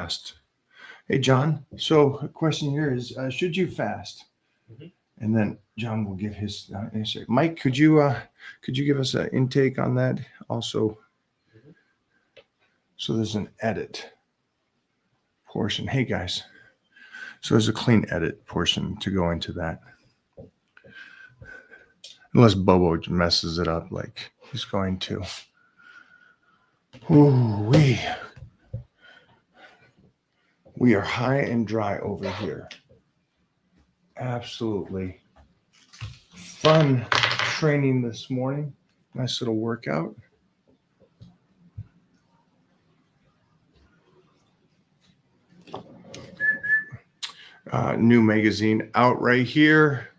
fast. Hey, John. So, a question here is: should you fast? Mhm. And then John will give his answer. Mike, could you give us an intake on that also? Mhm. So there's an edit portion. Hey guys, so there's a clean edit portion to go into that. Unless Bobo messes it up like he's going to. Ooh, we are high and dry over here. Absolutely fun training this morning. Nice little workout. New magazine out right here.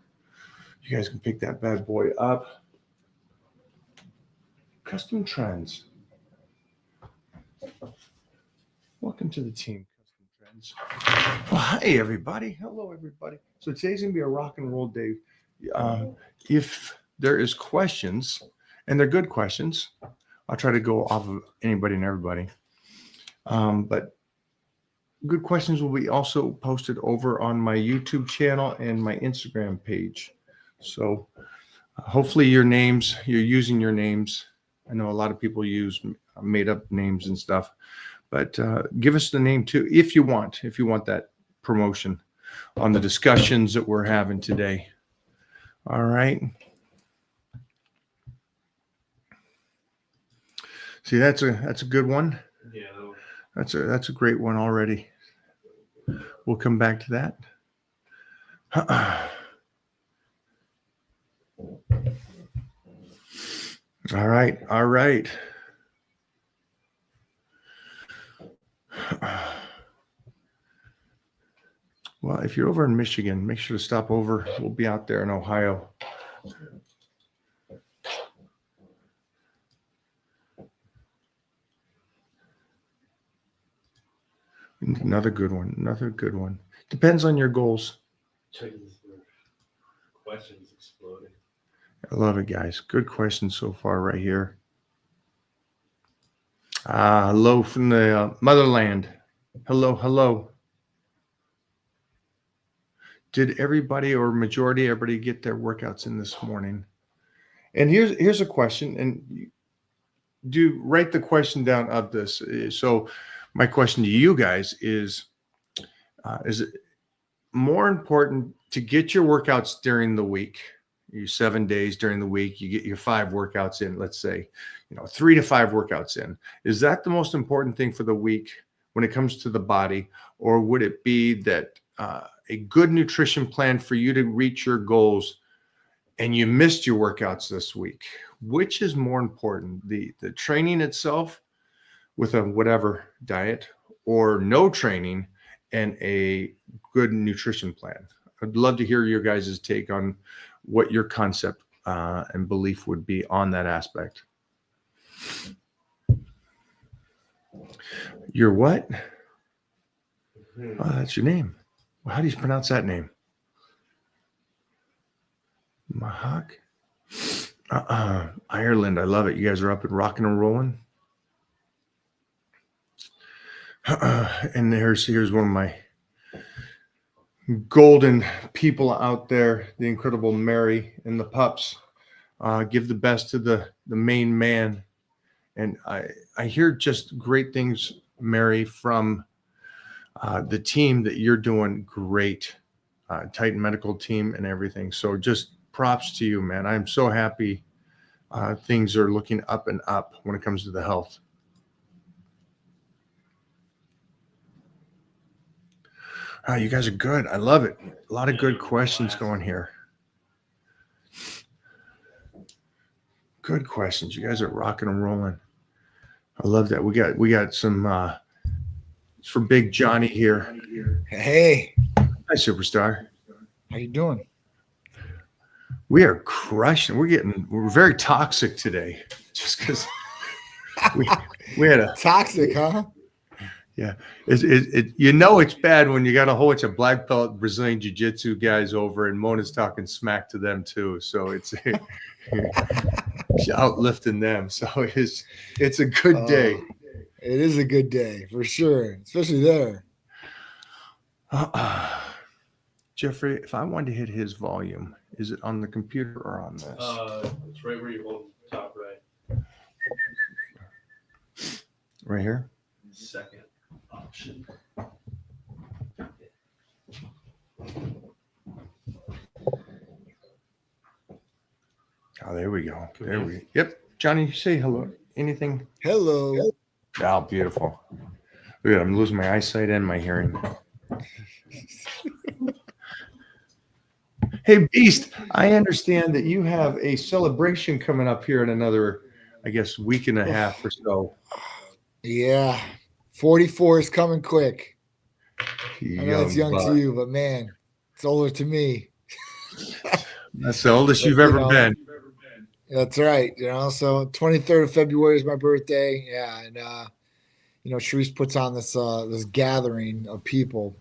You guys can pick that bad boy up. Custom Trends. Welcome to the team, Custom Trends. Well, hi, everybody. Hello, everybody. So today's going to be a rock and roll day. If there is questions, and they're good questions, I'll try to go off of anybody and everybody. But good questions will be also posted over on my YouTube channel and my Instagram page. So hopefully you're using your names. I know a lot of people use made up names and stuff, but give us the name too if you want that promotion on the discussions that we're having today. All right. See, that's a good one. Yeah. That's a great one already. We'll come back to that. All right. Well, if you're over in Michigan, make sure to stop over. We'll be out there in Ohio. Another good one. Depends on your goals. Questions exploding. I love it, guys. Good questions so far right here. Hello from the motherland. Hello. Did everybody or everybody get their workouts in this morning? And here's a question, and do write the question down of this. So my question to you guys is it more important to get your workouts during the week? You 7 days during the week, you get your 5 workouts in, let's say, 3 to 5 workouts in. Is that the most important thing for the week when it comes to the body? Or would it be that a good nutrition plan for you to reach your goals and you missed your workouts this week? Which is more important, the training itself with a whatever diet, or no training and a good nutrition plan? I'd love to hear your guys' take on what your concept and belief would be on that aspect. Your what? Oh, that's your name. Well, how do you pronounce that name? Mahak? Ireland. I love it. You guys are up and rocking and rolling. And here's one of my golden people out there, the incredible Mary and the pups. Give the best to the main man. And I hear just great things, Mary, from the team that you're doing great, Titan Medical team and everything. So just props to you, man. I'm so happy things are looking up and up when it comes to the health. You guys are good. I love it. A lot of good questions going here. Good questions. You guys are rocking and rolling. I love that. We got some it's for Big Johnny here. Hey. Hi, superstar. How you doing? We are crushing. We're very toxic today. Just because we had a toxic, huh? Yeah, it's bad when you got a whole bunch of black belt Brazilian jiu-jitsu guys over, and Mona's talking smack to them too. So it's outlifting them. So it's a good day. It is a good day for sure, especially there. Jeffrey, if I wanted to hit his volume, is it on the computer or on this? It's right where you hold top right. Right here? Second option. Oh, there we go. There we. Yep. Johnny, say hello. Anything? Hello. Oh, beautiful. Look at, I'm losing my eyesight and my hearing. Hey, Beast, I understand that you have a celebration coming up here in another, I guess, week and a half or so. Yeah. 44 is coming quick. I know it's young buck. to you, but man, it's older to me. That's the oldest But, you've you ever know, been. That's right. So 23rd of February is my birthday. Yeah. And, Sharice puts on this gathering of people.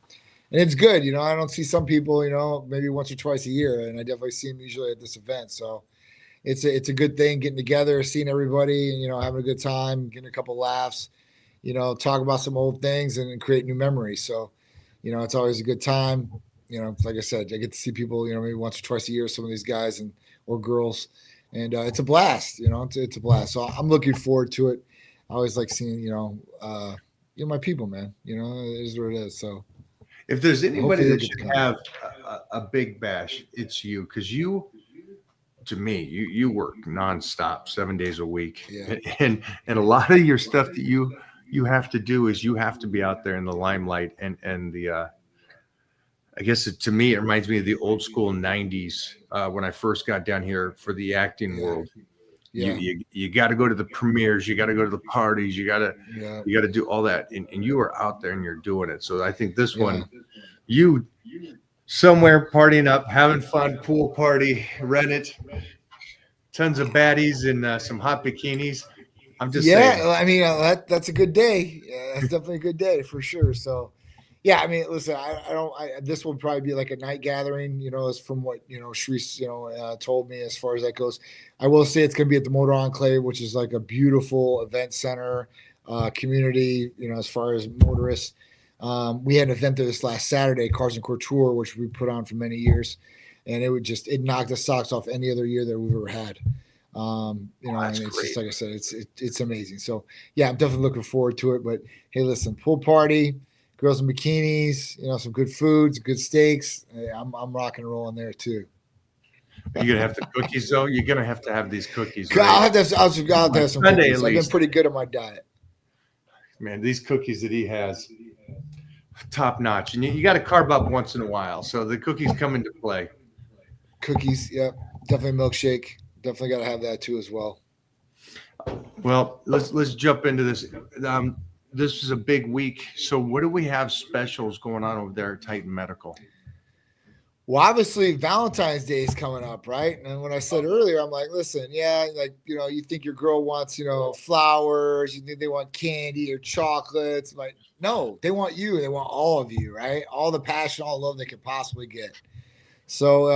And it's good. I don't see some people, maybe once or twice a year. And I definitely see them usually at this event. So it's a good thing getting together, seeing everybody, and, having a good time, getting a couple laughs, talk about some old things and create new memories. So, it's always a good time. Like I said, I get to see people, maybe once or twice a year, some of these guys or girls. And it's a blast, it's a blast. So I'm looking forward to it. I always like seeing, my people, man, it is what it is. So If there's anybody hopefully that you'll get to should come. have a big bash, it's you, because to me, you work nonstop, 7 days a week, Yeah. and a lot of your stuff that you have to do is you have to be out there in the limelight, and the I guess to me it reminds me of the old school '90s when I first got down here for the acting Yeah. world. Yeah. You got to go to the premieres, you got to go to the parties, you got to Yeah. do all that, and you are out there and you're doing it. So I think this Yeah. one, you somewhere partying up, having fun, pool party, rent it, tons of baddies and some hot bikinis. I'm just saying. I mean, that's a good day. Yeah, that's definitely a good day for sure. So, yeah, I mean, listen, I don't. This will probably be like a night gathering. As from what Sharice told me as far as that goes. I will say it's going to be at the Motor Enclave, which is like a beautiful event center, community. As far as motorists, we had an event there this last Saturday, Cars and Couture, which we put on for many years, and it knocked the socks off any other year that we've ever had. And it's great. just like I said, it's amazing. So yeah, I'm definitely looking forward to it. But hey, listen, pool party, girls in bikinis, some good foods, good steaks. Hey, I'm rocking and rolling there too. You're gonna have the cookies though. You're gonna have to have these cookies. I'll Right? have to have some Sunday, cookies. at I've been least. pretty good at my diet. Man, these cookies that he has, top notch. And you got to carb up once in a while, so the cookies come into play. Cookies, yep, definitely milkshake. Definitely got to have that too as well. Well, let's jump into this. This is a big week. So what do we have specials going on over there at Titan Medical? Well, obviously Valentine's Day is coming up, right? And when I said earlier, I'm like, listen, yeah, like, you think your girl wants, flowers, you think they want candy or chocolates. Like, no, they want you. They want all of you, right? All the passion, all the love they could possibly get. So,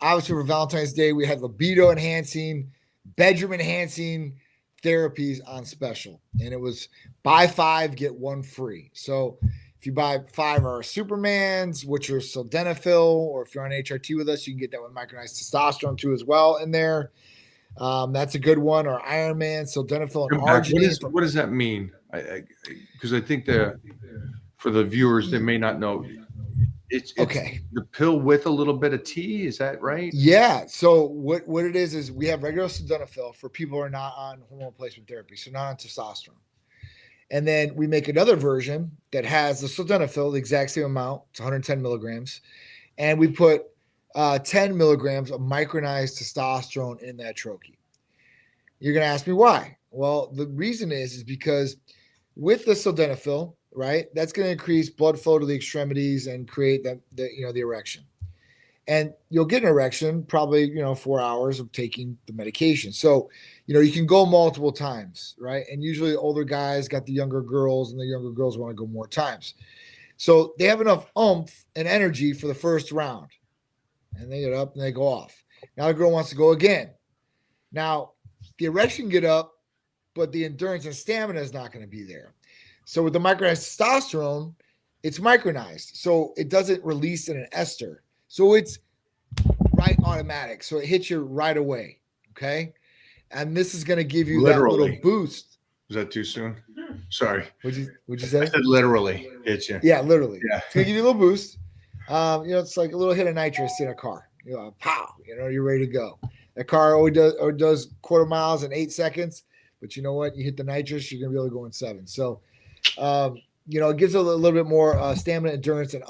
obviously for Valentine's Day, we had libido enhancing, bedroom enhancing therapies on special. And it was buy 5, get 1 free. So if you buy 5 of our Supermans, which are sildenafil, or if you're on HRT with us, you can get that with micronized testosterone too as well in there. That's a good one. Or Iron Man, sildenafil, and arginine. What does that mean? Because I think for the viewers, they may not know. It's okay. The pill with a little bit of tea. Is that right? Yeah. So what it is we have regular sildenafil for people who are not on hormone replacement therapy, so not on testosterone. And then we make another version that has the sildenafil, the exact same amount. It's 110 milligrams. And we put 10 milligrams of micronized testosterone in that troche. You're going to ask me why? Well, the reason is because with the sildenafil, right, that's going to increase blood flow to the extremities and create the erection. And you'll get an erection probably, 4 hours of taking the medication. So, you can go multiple times, right? And usually older guys got the younger girls, and the younger girls want to go more times. So they have enough oomph and energy for the first round. And they get up and they go off. Now the girl wants to go again. Now, the erection get up but the endurance and stamina is not going to be there. So with the micronized testosterone, it's micronized, so it doesn't release in an ester. So it's right automatic. So it hits you right away. Okay. And this is going to give you that Literally. little boost. Is that too soon? Sorry. Would you I say? said literally hit you. Yeah, literally. Yeah. It's going to give you a little boost. It's like a little hit of nitrous in a car. Pow, you're ready to go. That car only does quarter miles in 8 seconds, but you know what? You hit the nitrous, you're going to be able to go in 7. So, it gives a little bit more stamina, endurance, and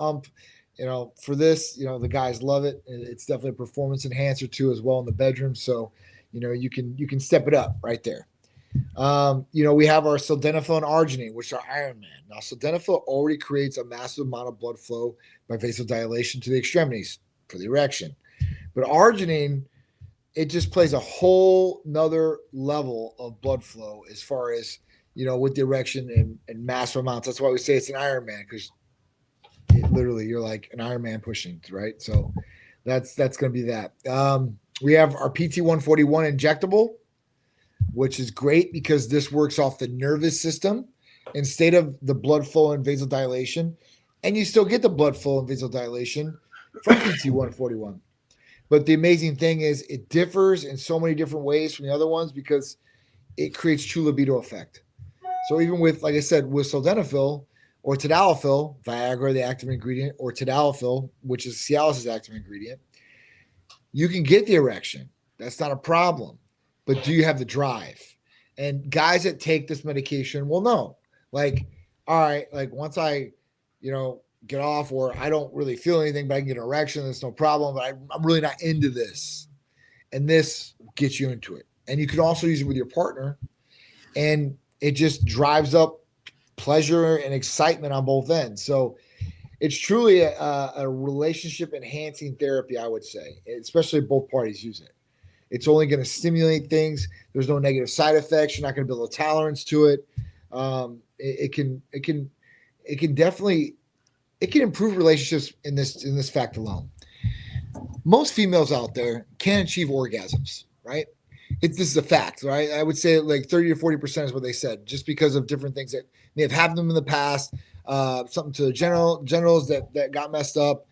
for this, the guys love it. It's definitely a performance enhancer too, as well in the bedroom. So, you can step it up right there. We have our sildenafil and arginine, which are Iron Man. Now, sildenafil already creates a massive amount of blood flow by vasodilation to the extremities for the erection. But arginine, it just plays a whole nother level of blood flow as far as, with the erection and massive amounts. That's why we say it's an Iron Man, because literally you're like an Iron Man pushing, right? So that's going to be that. We have our PT141 injectable, which is great because this works off the nervous system instead of the blood flow and vasodilation. And you still get the blood flow and vasodilation from PT141. But the amazing thing is it differs in so many different ways from the other ones because it creates true libido effect. So even with, like I said, with sildenafil or tadalafil, Viagra, the active ingredient, or tadalafil, which is Cialis' active ingredient, you can get the erection. That's not a problem. But do you have the drive? And guys that take this medication will know. Like, all right, like once I, get off, or I don't really feel anything, but I can get an erection, that's no problem. But I'm really not into this. And this gets you into it. And you can also use it with your partner. And it just drives up pleasure and excitement on both ends. So it's truly a relationship enhancing therapy, I would say, especially if both parties use it. It's only going to stimulate things. There's no negative side effects. You're not going to build a tolerance to it. It can definitely improve relationships in this fact alone. Most females out there can't achieve orgasms, right? This is a fact, right? I would say like 30 to 40% is what they said, just because of different things that may have happened to them in the past, something to the genitals that got messed up,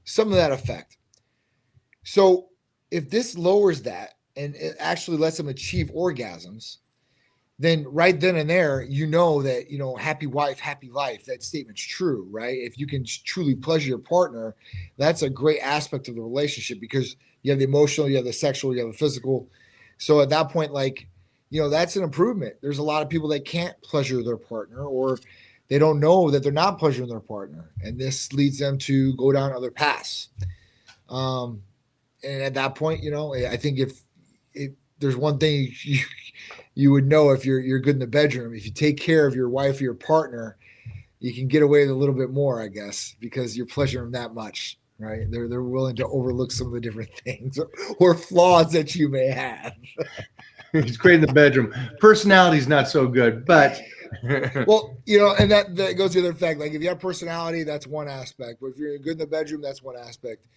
some of that effect. So if this lowers that and it actually lets them achieve orgasms, then right then and there, that, happy wife, happy life, that statement's true, right? If you can truly pleasure your partner, that's a great aspect of the relationship because you have the emotional, you have the sexual, you have the physical. So at that point, that's an improvement. There's a lot of people that can't pleasure their partner, or they don't know that they're not pleasuring their partner. And this leads them to go down other paths. And at that point, I think if there's one thing you would know if you're good in the bedroom, if you take care of your wife or your partner, you can get away with a little bit more, I guess, because you're pleasuring them that much, right? They're willing to overlook some of the different things or flaws that you may have. He's great in the bedroom. Personality's not so good, but well, and that goes to the other fact. Like if you have personality, that's one aspect. But if you're good in the bedroom, that's one aspect.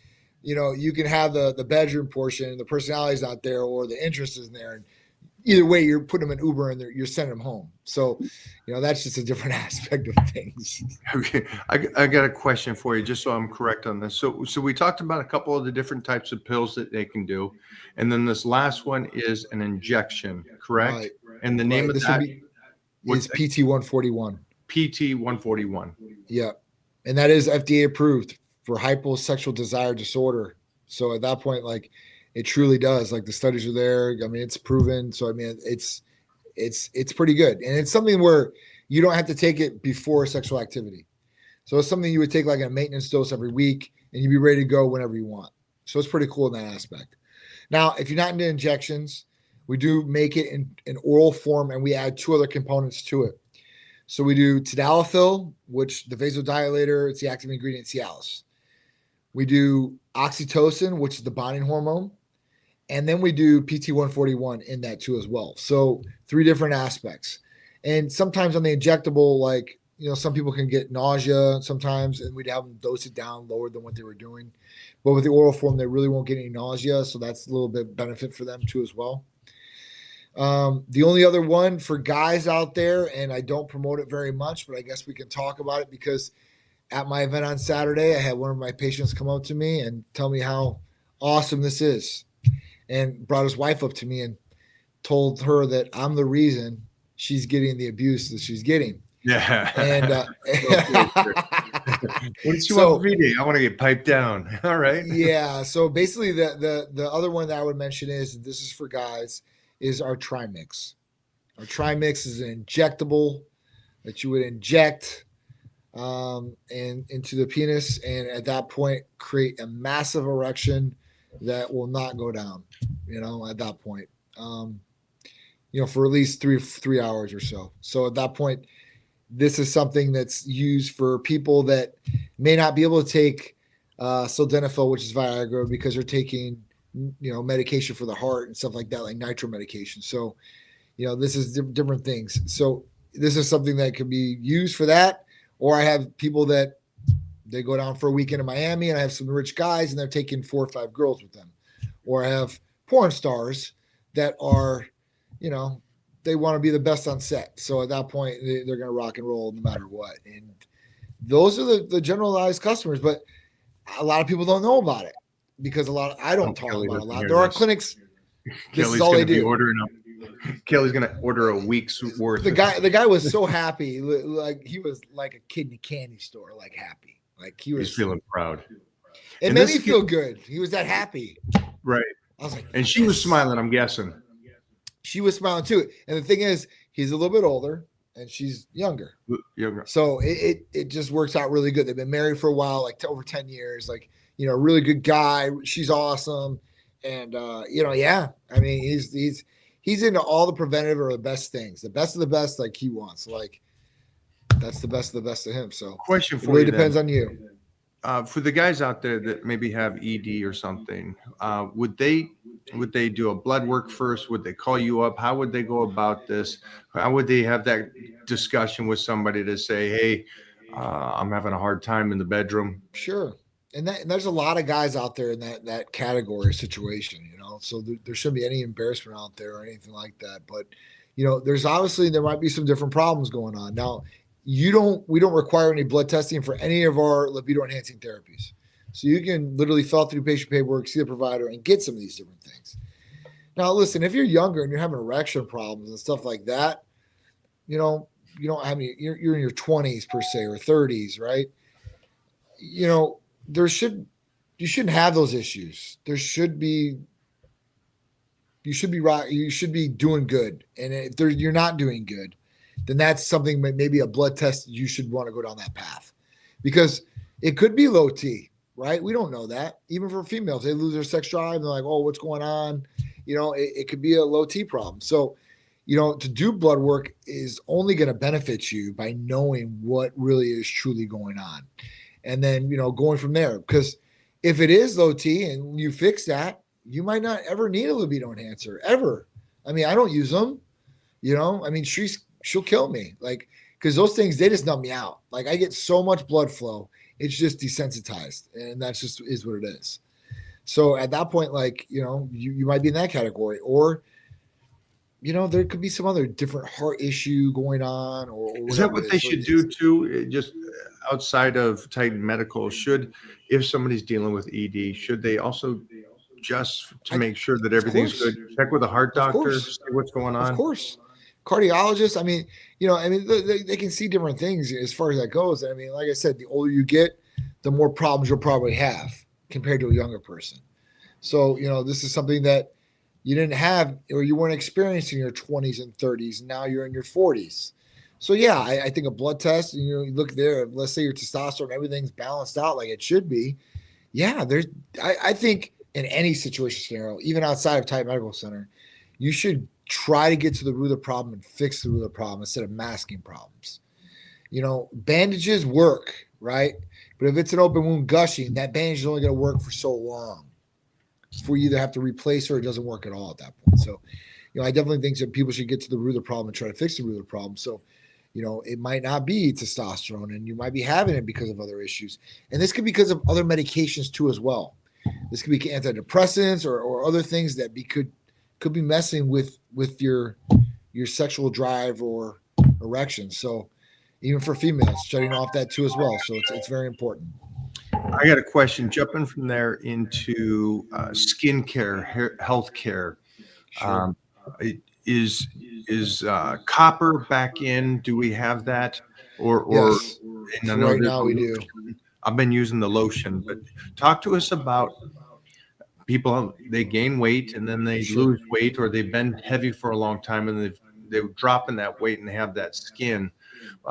You can have the bedroom portion, the personality is not there, or the interest isn't there. And either way, you're putting them in Uber and you're sending them home. So, that's just a different aspect of things. Okay, I got a question for you, just so I'm correct on this. So we talked about a couple of the different types of pills that they can do, and then this last one is an injection, correct? Right. And the name of this that is PT141. PT141. Yeah, and that is FDA approved for hyposexual desire disorder. So at that point, it truly does. The studies are there. I mean, it's proven. So I mean, it's pretty good, and it's something where you don't have to take it before sexual activity. So it's something you would take like a maintenance dose every week, and you'd be ready to go whenever you want. So it's pretty cool in that aspect. Now, if you're not into injections, we do make it in oral form, and we add 2 other components to it. So we do tadalafil, which the vasodilator, it's the active ingredient Cialis. We do oxytocin, which is the bonding hormone. And then we do PT141 in that too as well. So 3 different aspects. And sometimes on the injectable, some people can get nausea sometimes, and we'd have them dose it down lower than what they were doing. But with the oral form, they really won't get any nausea. So that's a little bit benefit for them too as well. The only other one for guys out there, and I don't promote it very much, but I guess we can talk about it because at my event on Saturday, I had one of my patients come up to me and tell me how awesome this is, and brought his wife up to me and told her that I'm the reason she's getting the abuse that she's getting. Yeah. And what did you so- want for VD? I want to get piped down. All right. yeah, so basically the other one that I would mention is, this is for guys, is our Trimix. Our Trimix is an injectable that you would inject and into the penis, and at that point create a massive erection that will not go down, at that point, for at least three hours or so. So at that point, this is something that's used for people that may not be able to take sildenafil, which is Viagra, because they're taking, medication for the heart and stuff like that, like nitro medication. So, this is different things. So this is something that can be used for that. Or I have people that they go down for a weekend in Miami, and I have some rich guys and they're taking 4 or 5 girls with them. Or I have porn stars that are, they want to be the best on set. So at that point, they're going to rock and roll no matter what. And those are the generalized customers, but a lot of people don't know about it because I don't talk Kelly about it a doesn't lot. hear There are this. clinics. This Kelly's is all going they to be do. ordering Kelly's going to order a week's worth. The guy was so happy, like he was like a kid in a candy store, like happy, like he was He's feeling proud. It and made this me kid- feel good. He was that happy. Right. I was like, And she was yes. smiling, I'm guessing. She was smiling too. And the thing is, he's a little bit older and she's younger. Younger. So it just works out really good. They've been married for a while, like over 10 years, like, really good guy. She's awesome. And, yeah, I mean, he's into all the preventative or the best things, the best of the best, like he wants. Like that's the best of the best of him. So Question it for really you depends then. on you. For the guys out there that maybe have ED or something, would they do a blood work first? Would they call you up? How would they go about this? How would they have that discussion with somebody to say, hey, I'm having a hard time in the bedroom? Sure. And there's a lot of guys out there in that category situation, so there shouldn't be any embarrassment out there or anything like that. But, there might be some different problems going on. Now, we don't require any blood testing for any of our libido enhancing therapies. So you can literally fill out through patient paperwork, see the provider, and get some of these different things. Now, listen, if you're younger and you're having erection problems and stuff like that, you don't have any, you're in your 20s per se or 30s, right? You shouldn't have those issues. You should be right. You should be doing good. And if you're not doing good, then that's something, maybe a blood test, you should want to go down that path because it could be low T, right? We don't know that. Even for females, they lose their sex drive and they're like, oh, what's going on? It could be a low T problem. So, to do blood work is only going to benefit you by knowing what really is truly going on. And then, going from there, because if it is low T and you fix that, you might not ever need a libido enhancer ever. I mean, I don't use them, I mean, she'll kill me. Like, cause those things, they just numb me out. Like I get so much blood flow. It's just desensitized and that's just is what it is. So at that point, like, you might be in that category or, there could be some other different heart issue going on or Is that whatever what it they is. So should do too? Just outside of Titan Medical, if somebody's dealing with ED, should they also just to make sure that everything's course. good, check with a heart Of doctor, course. see what's going on? Of course. Cardiologists, I mean, they can see different things as far as that goes. I mean, like I said, the older you get, the more problems you'll probably have compared to a younger person. So, this is something that you didn't have or you weren't experiencing in your 20s and 30s. And now you're in your 40s. So, yeah, I think a blood test, you look there, let's say your testosterone, everything's balanced out like it should be. Yeah, I think in any situation scenario, even outside of Titan Medical Center, you should try to get to the root of the problem and fix the root of the problem instead of masking problems. Bandages work, right? But if it's an open wound gushing, that bandage is only going to work for so long before you either have to replace or it doesn't work at all at that point. So, I definitely think that people should get to the root of the problem and try to fix the root of the problem. So, it might not be testosterone and you might be having it because of other issues. And this could be because of other medications too as well. This could be antidepressants or other things that could be messing with your sexual drive or erection. So even for females, shutting off that too as well. So it's very important. I got a question. Jumping from there into skincare, healthcare. Sure. Um, it- is copper back in? Do we have that? Or Yes. and I So know right there's now a we do. lotion. I've been using the lotion, but talk to us about people. They gain weight and then they Sure. lose weight, or they've been heavy for a long time and they're dropping that weight and they have that skin.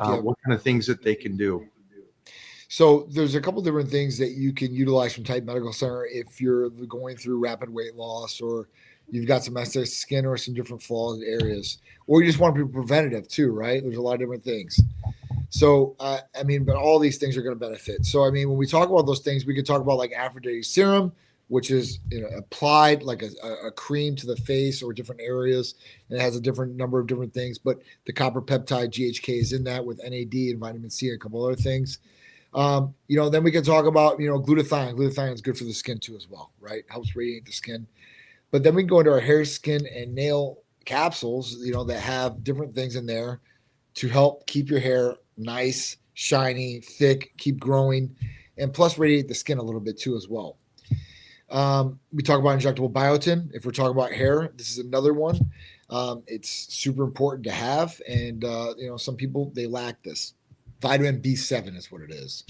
Yep. What kind of things that they can do? So there's a couple different things that you can utilize from Titan Medical Center if you're going through rapid weight loss, or you've got some excess skin or some different flawed areas, or you just want to be preventative too, right? There's a lot of different things. So, I mean, but all these things are going to benefit. So, I mean, when we talk about those things, we could talk about like Aphrodite serum, which is applied like a cream to the face or different areas. And it has a different number of different things. But the copper peptide GHK is in that with NAD and vitamin C and a couple other things. Then we can talk about, glutathione. Glutathione is good for the skin too as well, right? Helps radiate the skin. But then we can go into our hair, skin, and nail capsules, that have different things in there to help keep your hair nice, shiny, thick, keep growing, and plus radiate the skin a little bit too as well. We talk about injectable biotin. If we're talking about hair, this is another one. It's super important to have. And, some people, they lack this. Vitamin B7 is what it is.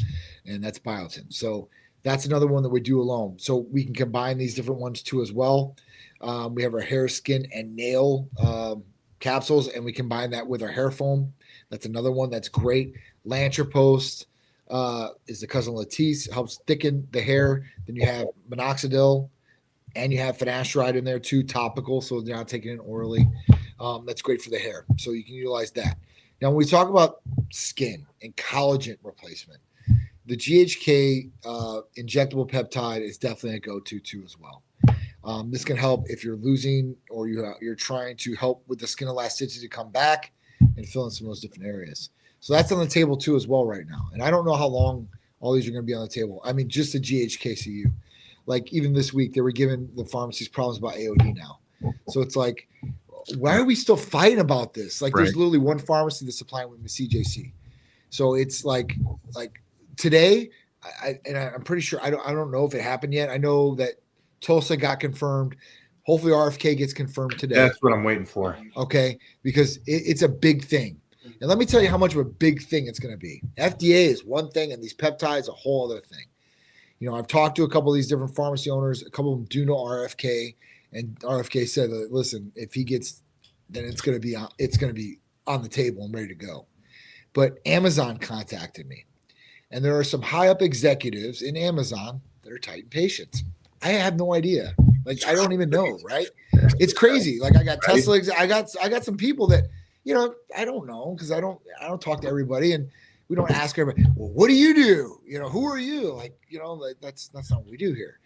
And that's biotin. So that's another one that we do alone. So we can combine these different ones too as well. We have our hair, skin, and nail capsules, and we combine that with our hair foam. That's another one that's great. Lantrapost is the cousin Latisse, helps thicken the hair. Then you have minoxidil, and you have finasteride in there too, topical, so they're not taking it orally. That's great for the hair, so you can utilize that. Now, when we talk about skin and collagen replacement, the GHK injectable peptide is definitely a go-to too as well. This can help if you're losing or you're trying to help with the skin elasticity to come back and fill in some of those different areas. So that's on the table too as well right now. And I don't know how long all these are going to be on the table. I mean, just the GHKCU. Like even this week, they were giving the pharmacies problems about AOD now. So it's like, why are we still fighting about this? Like there's literally one pharmacy that's supplying with the CJC. So it's like today, I'm pretty sure, I don't know if it happened yet. I know that Tulsa got confirmed. Hopefully RFK gets confirmed today. That's what I'm waiting for. Okay, because it's a big thing. And let me tell you how much of a big thing it's going to be. FDA is one thing, and these peptides a whole other thing. I've talked to a couple of these different pharmacy owners. A couple of them do know RFK, and RFK said, "Listen, if he gets, then it's going to be on the table and ready to go." But Amazon contacted me, and there are some high up executives in Amazon that are Titan patients. I have no idea. Like I don't even know, right? It's crazy. Like I got Tesla. I got some people that I don't know because I don't talk to everybody, and we don't ask everybody. Well, what do you do? Who are you? Like that's not what we do here.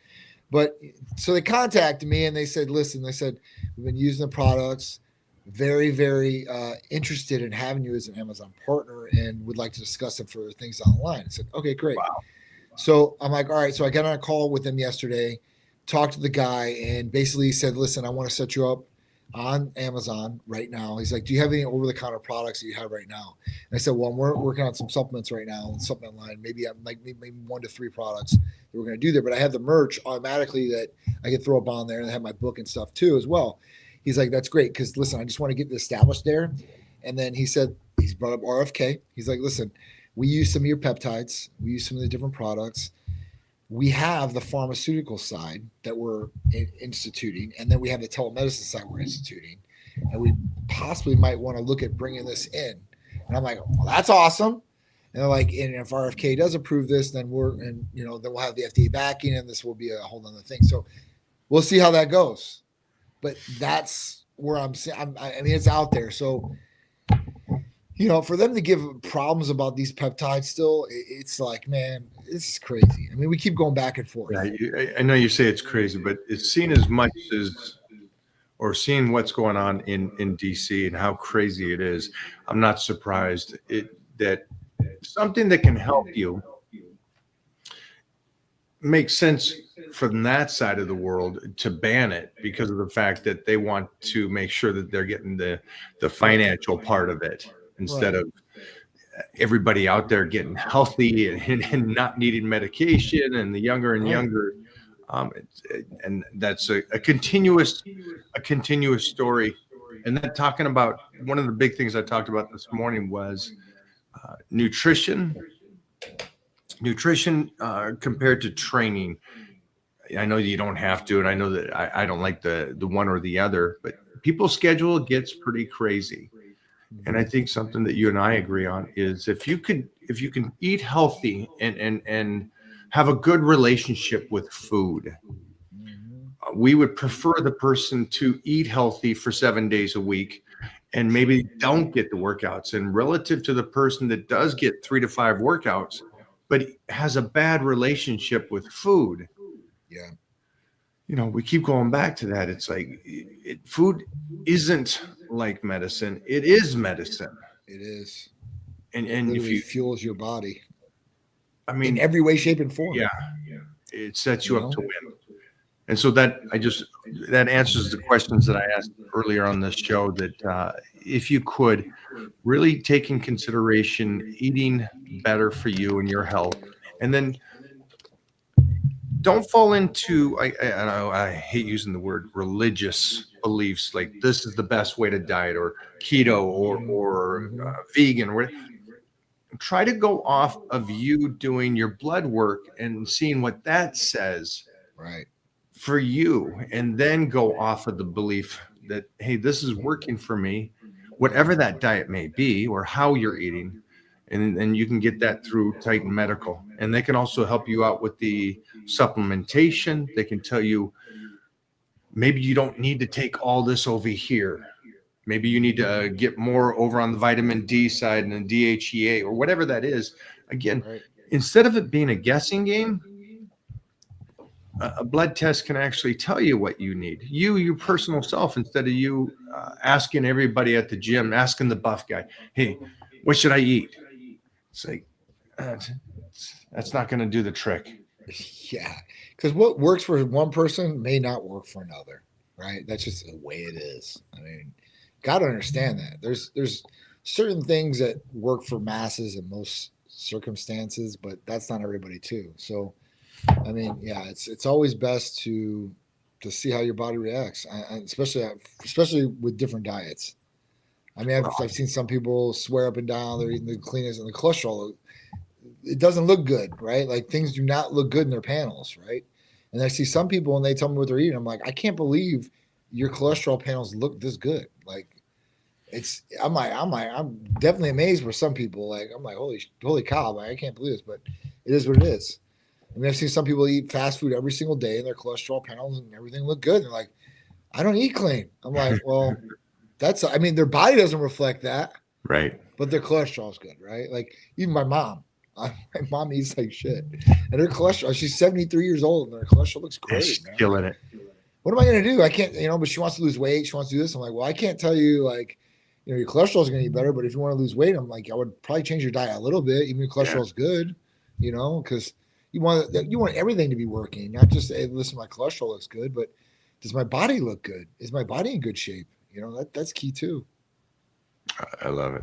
But so they contacted me and they said, listen, we've been using the products, very very interested in having you as an Amazon partner, and would like to discuss some further things online. I said, okay, great. Wow. So I'm like, all right. So I got on a call with them yesterday, talked to the guy, and basically said, listen, I want to set you up on Amazon right now. He's like, do you have any over-the-counter products that you have right now? And I said, well, we're working on some supplements right now, supplement line. Maybe 1 to 3 products that we're going to do there. But I have the merch automatically that I can throw up on there, and I have my book and stuff too as well. He's like, that's great because listen, I just want to get it established there. And then he's brought up RFK. He's like, listen, we use some of your peptides. We use some of the different products. We have the pharmaceutical side that we're instituting, and then we have the telemedicine side we're instituting, and we possibly might want to look at bringing this in. And I'm like, well, that's awesome. And they're like, and if RFK does approve this, then then we'll have the FDA backing, and this will be a whole other thing. So we'll see how that goes. But that's where I mean, it's out there. So for them to give problems about these peptides still, it's like, man, this is crazy. I mean, we keep going back and forth. Yeah, I know you say it's crazy, but it's seen as much as, or seeing what's going on in DC and how crazy it is. I'm not surprised that something that can help you makes sense from that side of the world to ban it because of the fact that they want to make sure that they're getting the financial part of it instead Right. of everybody out there getting healthy and not needing medication, and the younger and Right. younger. And that's a continuous story. And then talking about one of the big things I talked about this morning was nutrition compared to training. I know you don't have to, and I know that I don't like the one or the other, but people's schedule gets pretty crazy. And I think something that you and I agree on is if you can eat healthy and have a good relationship with food, we would prefer the person to eat healthy for 7 days a week and maybe don't get the workouts, and relative to the person that does get 3 to 5 workouts but has a bad relationship with food. Yeah. We keep going back to that. It's like food isn't like medicine. It is medicine. It is. And It if literally you, fuels your body I in mean, every way, shape, and form. yeah, it sets you You up to know? win. And so that answers the questions that I asked earlier on this show, that if you could really take in consideration eating better for you and your health, and then don't fall into, I hate using the word religious beliefs, like this is the best way to diet, or keto, or vegan, or whatever. Try to go off of you doing your blood work and seeing what that says Right. for you, and then go off of the belief that, hey, this is working for me, whatever that diet may be or how you're eating. And you can get that through Titan Medical, and they can also help you out with the supplementation. They can tell you maybe you don't need to take all this over here. Maybe you need to get more over on the vitamin D side and the DHEA or whatever that is. Again, Right. instead of it being a guessing game, a blood test can actually tell you what you need, your personal self, instead of you asking everybody at the gym, asking the buff guy, hey, what should I eat? It's like, that's not going to do the trick. Yeah. Because what works for one person may not work for another. Right. That's just the way it is. I mean, got to understand that there's certain things that work for masses in most circumstances, but that's not everybody too. So, I mean, yeah, it's always best to see how your body reacts, especially with different diets. I mean, I've seen some people swear up and down they're eating the cleanest, and the cholesterol, it doesn't look good, right? Like things do not look good in their panels, right? And I see some people and they tell me what they're eating. I'm like, I can't believe your cholesterol panels look this good. Like I'm definitely amazed with some people. Like I'm like, holy cow, man, I can't believe this, but it is what it is. I mean, I've seen some people eat fast food every single day and their cholesterol panels and everything look good. And they're like, I don't eat clean. I'm like, well, their body doesn't reflect that, Right. but their cholesterol is good, right? Like even my mom eats like shit, and her cholesterol. She's 73 years old, and her cholesterol looks great. She's Man. killing it. What am I going to do? I can't, but she wants to lose weight. She wants to do this. I'm like, well, I can't tell you, like, your cholesterol is going to be better, but if you want to lose weight, I'm like, I would probably change your diet a little bit, even if cholesterol is good, because you want everything to be working, not just, hey, listen, my cholesterol looks good, but does my body look good? Is my body in good shape? That's key too. I love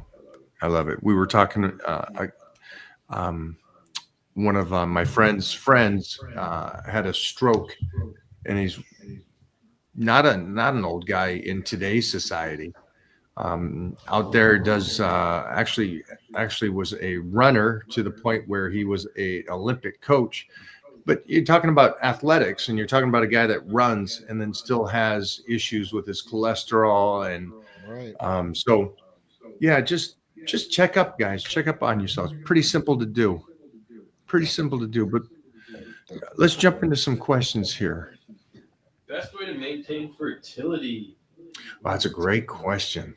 it. We were talking, one of my friends had a stroke, and he's not an old guy in today's society. Out there does actually was a runner to the point where he was a Olympic coach. But you're talking about athletics, and you're talking about a guy that runs and then still has issues with his cholesterol, and right. So yeah, just check up, guys. Check up on yourselves. Pretty simple to do. But let's jump into some questions here. Best way to maintain fertility? Wow, that's a great question.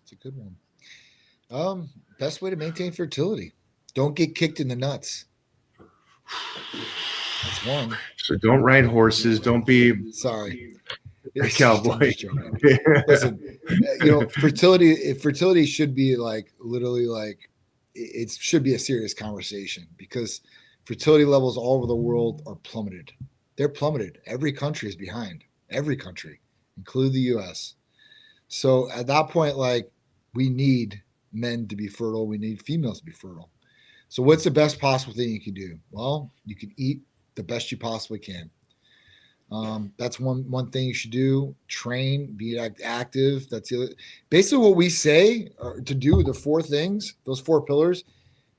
It's a good one. Best way to maintain fertility: don't get kicked in the nuts. That's one. So don't ride horses. Don't be Sorry, a cowboy. Listen, fertility should be like literally like it should be a serious conversation, because fertility levels all over the world are plummeted. They're plummeted. Every country is behind. Every country, including the US. So at that point, like, we need men to be fertile. We need females to be fertile. So what's the best possible thing you can do? Well, you can eat the best you possibly can. That's one thing you should do. Train, be active. That's the other. Basically, what we say to do, the four things, those four pillars: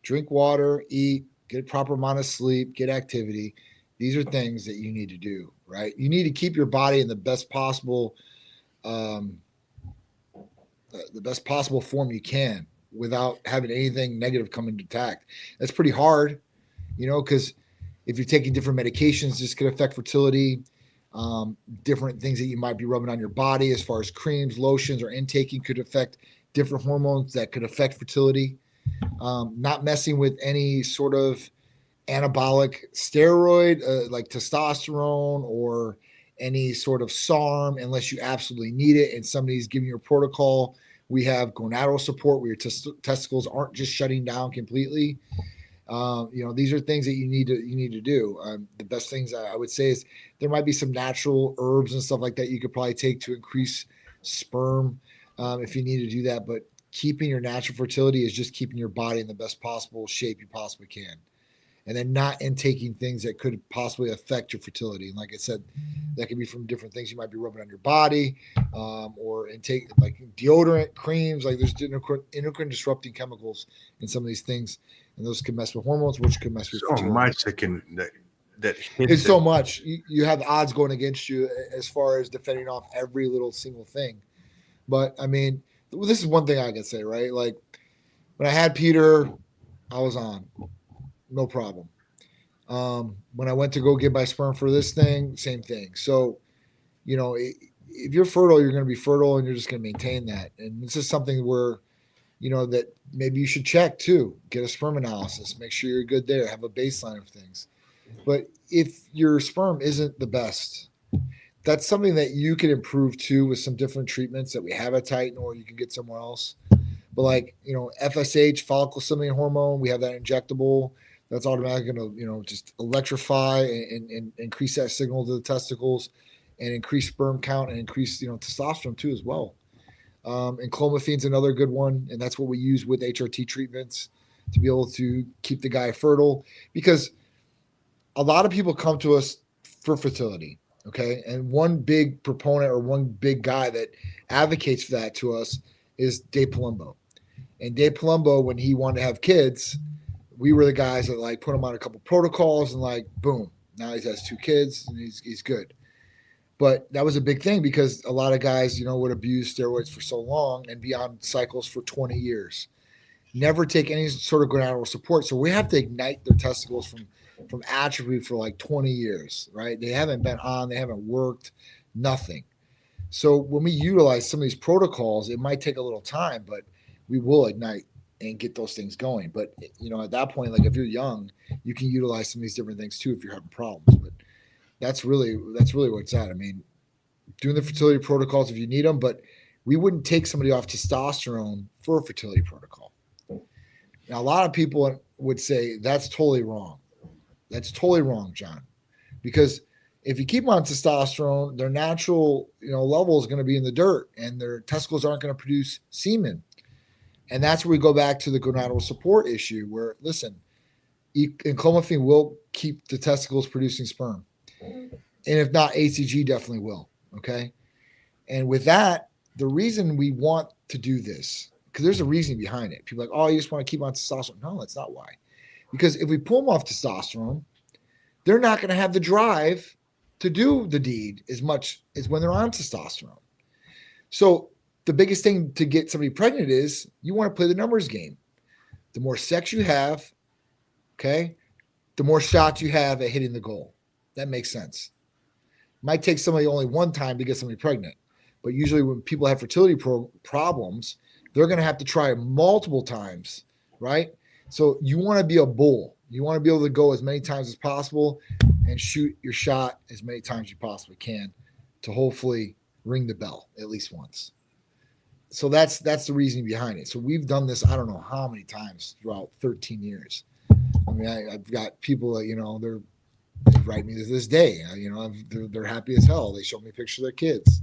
drink water, eat, get a proper amount of sleep, get activity. These are things that you need to do, right? You need to keep your body in the best possible form you can without having anything negative come into attack. That's pretty hard, because if you're taking different medications, this could affect fertility. Different things that you might be rubbing on your body as far as creams, lotions, or intaking could affect different hormones that could affect fertility. Not messing with any sort of anabolic steroid like testosterone or any sort of SARM unless you absolutely need it and somebody's giving you a protocol. We have gonadal support where your testicles aren't just shutting down completely. These are things that you need to do. The best things I would say is there might be some natural herbs and stuff like that you could probably take to increase sperm if you need to do that. But keeping your natural fertility is just keeping your body in the best possible shape you possibly can. And then not intaking things that could possibly affect your fertility. And like I said, that could be from different things you might be rubbing on your body or intake like deodorant, creams. Like there's endocrine disrupting chemicals in some of these things. And those can mess with hormones, which can mess with So much that hits it's so much. You have odds going against you as far as defending off every little single thing. But I mean, this is one thing I can say, right? Like when I had Peter, I was on. No problem. When I went to go get my sperm for this thing, same thing. So, if you're fertile, you're going to be fertile and you're just going to maintain that. And this is something where, that maybe you should check too. Get a sperm analysis. Make sure you're good there. Have a baseline of things. But if your sperm isn't the best, that's something that you can improve too with some different treatments that we have at Titan or you can get somewhere else. But like, FSH, follicle stimulating hormone, we have that injectable. That's automatically going to, just electrify and increase that signal to the testicles and increase sperm count and increase, testosterone too as well. And clomiphene's another good one. And that's what we use with HRT treatments to be able to keep the guy fertile because a lot of people come to us for fertility. Okay. And one big proponent or one big guy that advocates for that to us is Dave Palumbo. And Dave Palumbo, when he wanted to have kids, we were the guys that like put him on a couple protocols and like, boom, now he has 2 kids and he's good. But that was a big thing because a lot of guys, would abuse steroids for so long and be on cycles for 20 years. Never take any sort of gonadal support. So we have to ignite their testicles from atrophy for like 20 years, right? They haven't been on, they haven't worked, nothing. So when we utilize some of these protocols, it might take a little time, but we will ignite and get those things going. But, at that point, like if you're young, you can utilize some of these different things too if you're having problems. But that's really where it's at. I mean, doing the fertility protocols if you need them, but we wouldn't take somebody off testosterone for a fertility protocol. Now, a lot of people would say that's totally wrong. That's totally wrong, John, because if you keep them on testosterone, their natural, level is going to be in the dirt and their testicles aren't going to produce semen. And that's where we go back to the gonadal support issue where, listen, and clomiphene will keep the testicles producing sperm. And if not, HCG definitely will. Okay. And with that, the reason we want to do this, because there's a reason behind it. People are like, oh, you just want to keep on testosterone. No, that's not why. Because if we pull them off testosterone, they're not going to have the drive to do the deed as much as when they're on testosterone. So the biggest thing to get somebody pregnant is you want to play the numbers game. The more sex you have, okay, the more shots you have at hitting the goal. That makes sense. Might take somebody only one time to get somebody pregnant. But usually when people have fertility problems, they're going to have to try multiple times, right? So you want to be a bull. You want to be able to go as many times as possible and shoot your shot as many times you possibly can to hopefully ring the bell at least once. So that's the reasoning behind it. So we've done this, I don't know how many times throughout 13 years. I mean, I've got people that, they write me to this day. They're happy as hell. They show me pictures of their kids.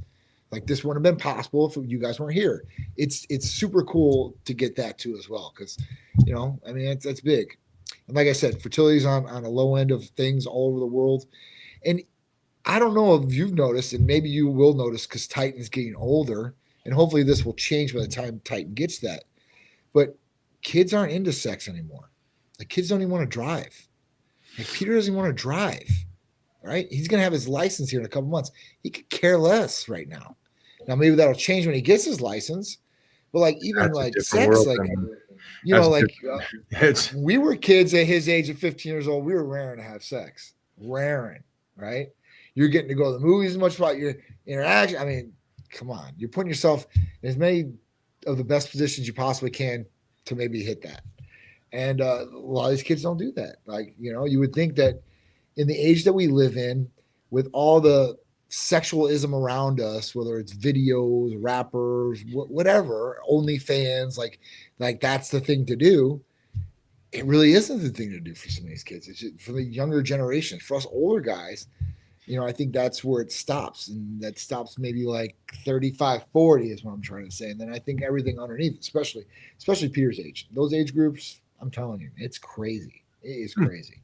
Like, this wouldn't have been possible if you guys weren't here. It's super cool to get that too as well, because I mean, that's big. And like I said, fertility's on a low end of things all over the world. And I don't know if you've noticed, and maybe you will notice because Titan's getting older, and hopefully this will change by the time Titan gets that. But kids aren't into sex anymore. Like, kids don't even want to drive. Like, Peter doesn't want to drive, right? He's going to have his license here in a couple months. He could care less right now. Now, maybe that'll change when he gets his license. But like, even That's a like different sex, world, like, man. you know, That's like It's we were kids at his age of 15 years old. We were raring to have sex, raring, right? You're getting to go to the movies as much about your interaction. I mean, come on, you're putting yourself in as many of the best positions you possibly can to maybe hit that. And a lot of these kids don't do that. Like, you would think that in the age that we live in, with all the sexualism around us, whether it's videos, rappers, whatever, OnlyFans, like that's the thing to do. It really isn't the thing to do for some of these kids. It's just for the younger generation. For us older guys, I think that's where it stops. And that stops maybe like 35, 40 is what I'm trying to say. And then I think everything underneath, especially Peter's age, those age groups, I'm telling you, it's crazy. It is crazy.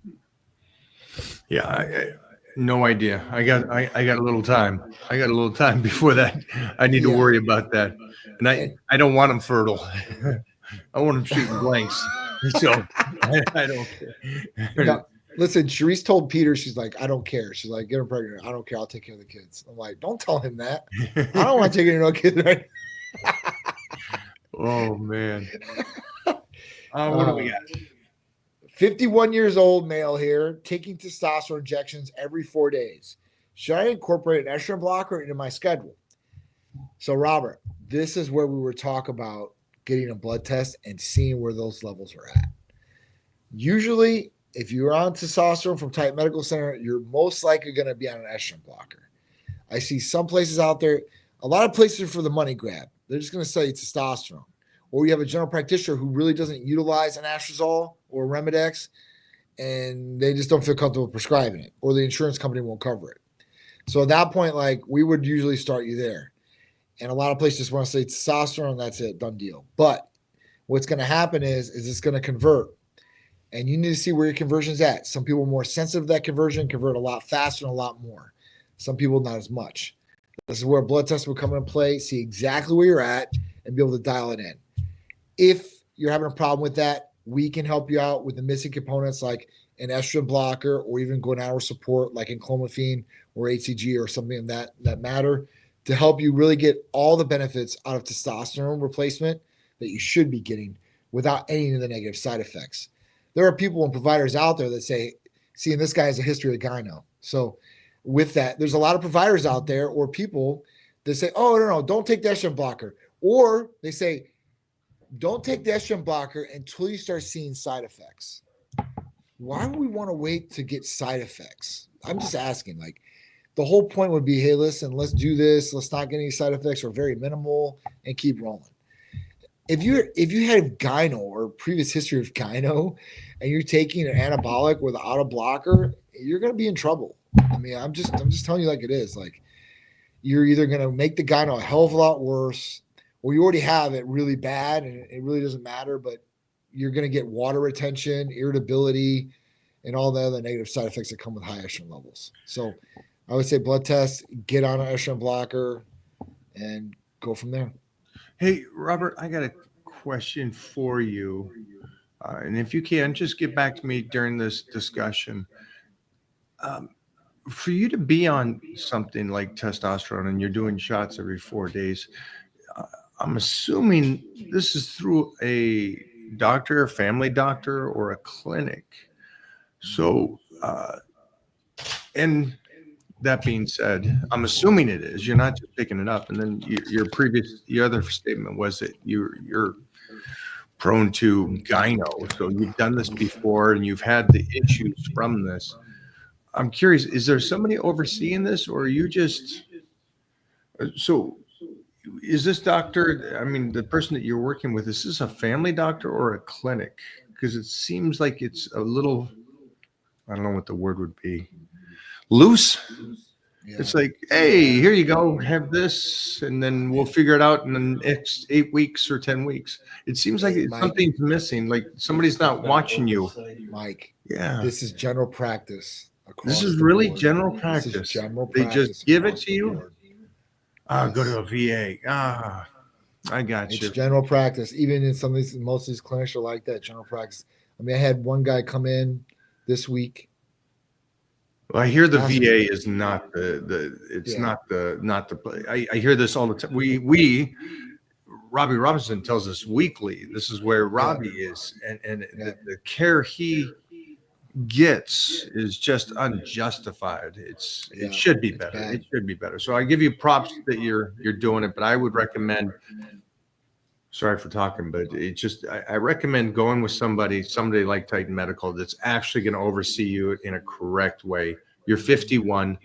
yeah. No idea. I got a little time. I got a little time before that. I need to Yeah. worry about that, and I don't want them fertile. I want them shooting blanks. So I don't care. No, listen, Sharice told Peter, she's like, I don't care. She's like, get him pregnant. I don't care. I'll take care of the kids. I'm like, don't tell him that. I don't want to take care of no kids right. Oh man. What do we got? 51 years old male here, taking testosterone injections every 4 days. Should I incorporate an estrogen blocker into my schedule? So, Robert, this is where we were talking about getting a blood test and seeing where those levels are at. Usually, if you're on testosterone from Titan Medical Center, you're most likely going to be on an estrogen blocker. I see some places out there, a lot of places are for the money grab. They're just going to sell you testosterone. Or you have a general practitioner who really doesn't utilize an anastrozole or Remedex, and they just don't feel comfortable prescribing it, or the insurance company won't cover it. So at that point, like, we would usually start you there. And a lot of places just want to say testosterone, that's it, done deal. But what's going to happen is it's going to convert. And you need to see where your conversion's at. Some people are more sensitive to that conversion, convert a lot faster and a lot more. Some people not as much. This is where a blood test will come into play, see exactly where you're at, and be able to dial it in. If you're having a problem with that, we can help you out with the missing components like an estrogen blocker or even gonadal support like enclomiphene or HCG or something of that matter to help you really get all the benefits out of testosterone replacement that you should be getting without any of the negative side effects. There are people and providers out there that say, seeing this guy has a history of gyno. So with that, there's a lot of providers out there or people that say, oh, no, don't take the estrogen blocker. Or they say, don't take the estrogen blocker until you start seeing side effects. Why would we want to wait to get side effects? I'm just asking. Like, the whole point would be, hey, listen, let's do this. Let's not get any side effects or very minimal and keep rolling. If you had gyno or previous history of gyno and you're taking an anabolic with an auto blocker, you're going to be in trouble. I mean, I'm just telling you like it is. Like, you're either going to make the gyno a hell of a lot worse, or you already have it really bad and it really doesn't matter, but you're going to get water retention, irritability, and all the other negative side effects that come with high estrogen levels. So I would say blood test, get on an estrogen blocker, and go from there. Hey, Robert, I got a question for you. And if you can, just get back to me during this discussion. For you to be on something like testosterone and you're doing shots every 4 days, I'm assuming this is through a doctor, a family doctor, or a clinic. So, and that being said, I'm assuming it is. You're not just picking it up. And then your other statement was that you're prone to gyno. So you've done this before and you've had the issues from this. I'm curious, is there somebody overseeing this, or are you just so? Is this doctor, I mean, the person that you're working with, is this a family doctor or a clinic? because it seems like it's a little, I don't know what the word would be, loose. Yeah. It's like, hey, here you go, have this, and then we'll figure it out in the next 8 weeks or 10 weeks. It seems like Hey, Mike. something's missing, like somebody's not watching you. Mike, Yeah. this is general practice. This across is the really board. general This is practice. general They practice just give it across to the you. board. Go Yes. to a VA. I got It's you. general practice. Even in some of these, most of these clinics are like that. General practice. I mean, I had one guy come in this week. Well, I hear the Awesome. VA is not it's Yeah. not the. I hear this all the time. We Robbie Robinson tells us weekly. This is where Robbie is, and Yeah. the care he gets is just unjustified. Yeah, It should be it's better. bad. It should be better. So I give you props that you're doing it, but I would recommend. Sorry for talking, but it just I recommend going with somebody like Titan Medical that's actually going to oversee you in a correct way. You're 51.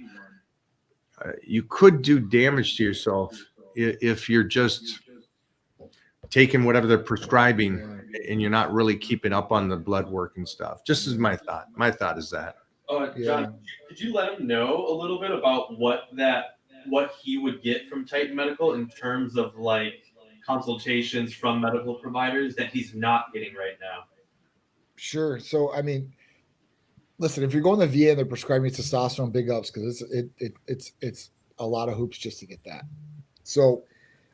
You could do damage to yourself if you're just taking whatever they're prescribing and you're not really keeping up on the blood work and stuff. Just as my thought. My thought is that. John, Yeah. could you let him know a little bit about what he would get from Titan Medical in terms of like consultations from medical providers that he's not getting right now? Sure. So, I mean, listen, if you're going to the VA and they're prescribing testosterone, big ups, because it's a lot of hoops just to get that. So,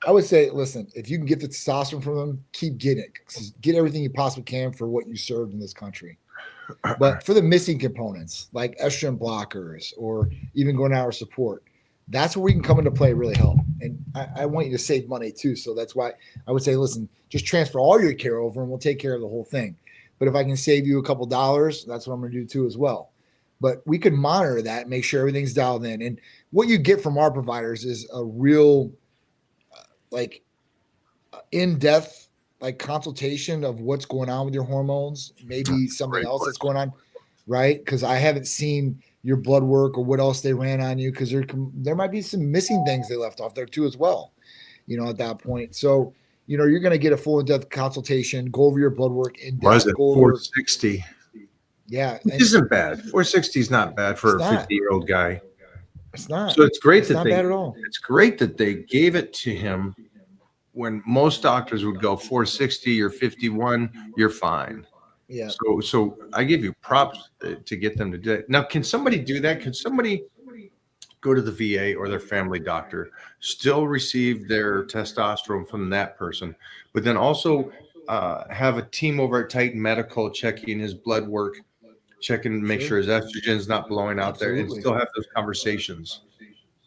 I would say, listen, if you can get the testosterone from them, keep getting it. Get everything you possibly can for what you served in this country. But for the missing components, like estrogen blockers or even going hour support, that's where we can come into play, really help. And I want you to save money too. So that's why I would say, listen, just transfer all your care over and we'll take care of the whole thing. But if I can save you a couple dollars, that's what I'm going to do too as well. But we can monitor that, make sure everything's dialed in. And what you get from our providers is a real in-depth consultation of what's going on with your hormones, maybe something else that's going on, right? Because I haven't seen your blood work or what else they ran on you, because there might be some missing things they left off there too as well, at that point. So, you're going to get a full in-depth consultation, go over your blood work in depth. Was it 460? Yeah. Which isn't bad. 460 is not bad for a 50-year-old guy. It's not. So it's great It's not bad at all. It's great that they gave it to him when most doctors would go 460, you're 51, you're fine. Yeah. So I give you props to get them to do it. Now, can somebody do that? Can somebody go to the VA or their family doctor, still receive their testosterone from that person, but then also have a team over at Titan Medical checking his blood work, checking to make sure his estrogen is not blowing out there, and still have those conversations?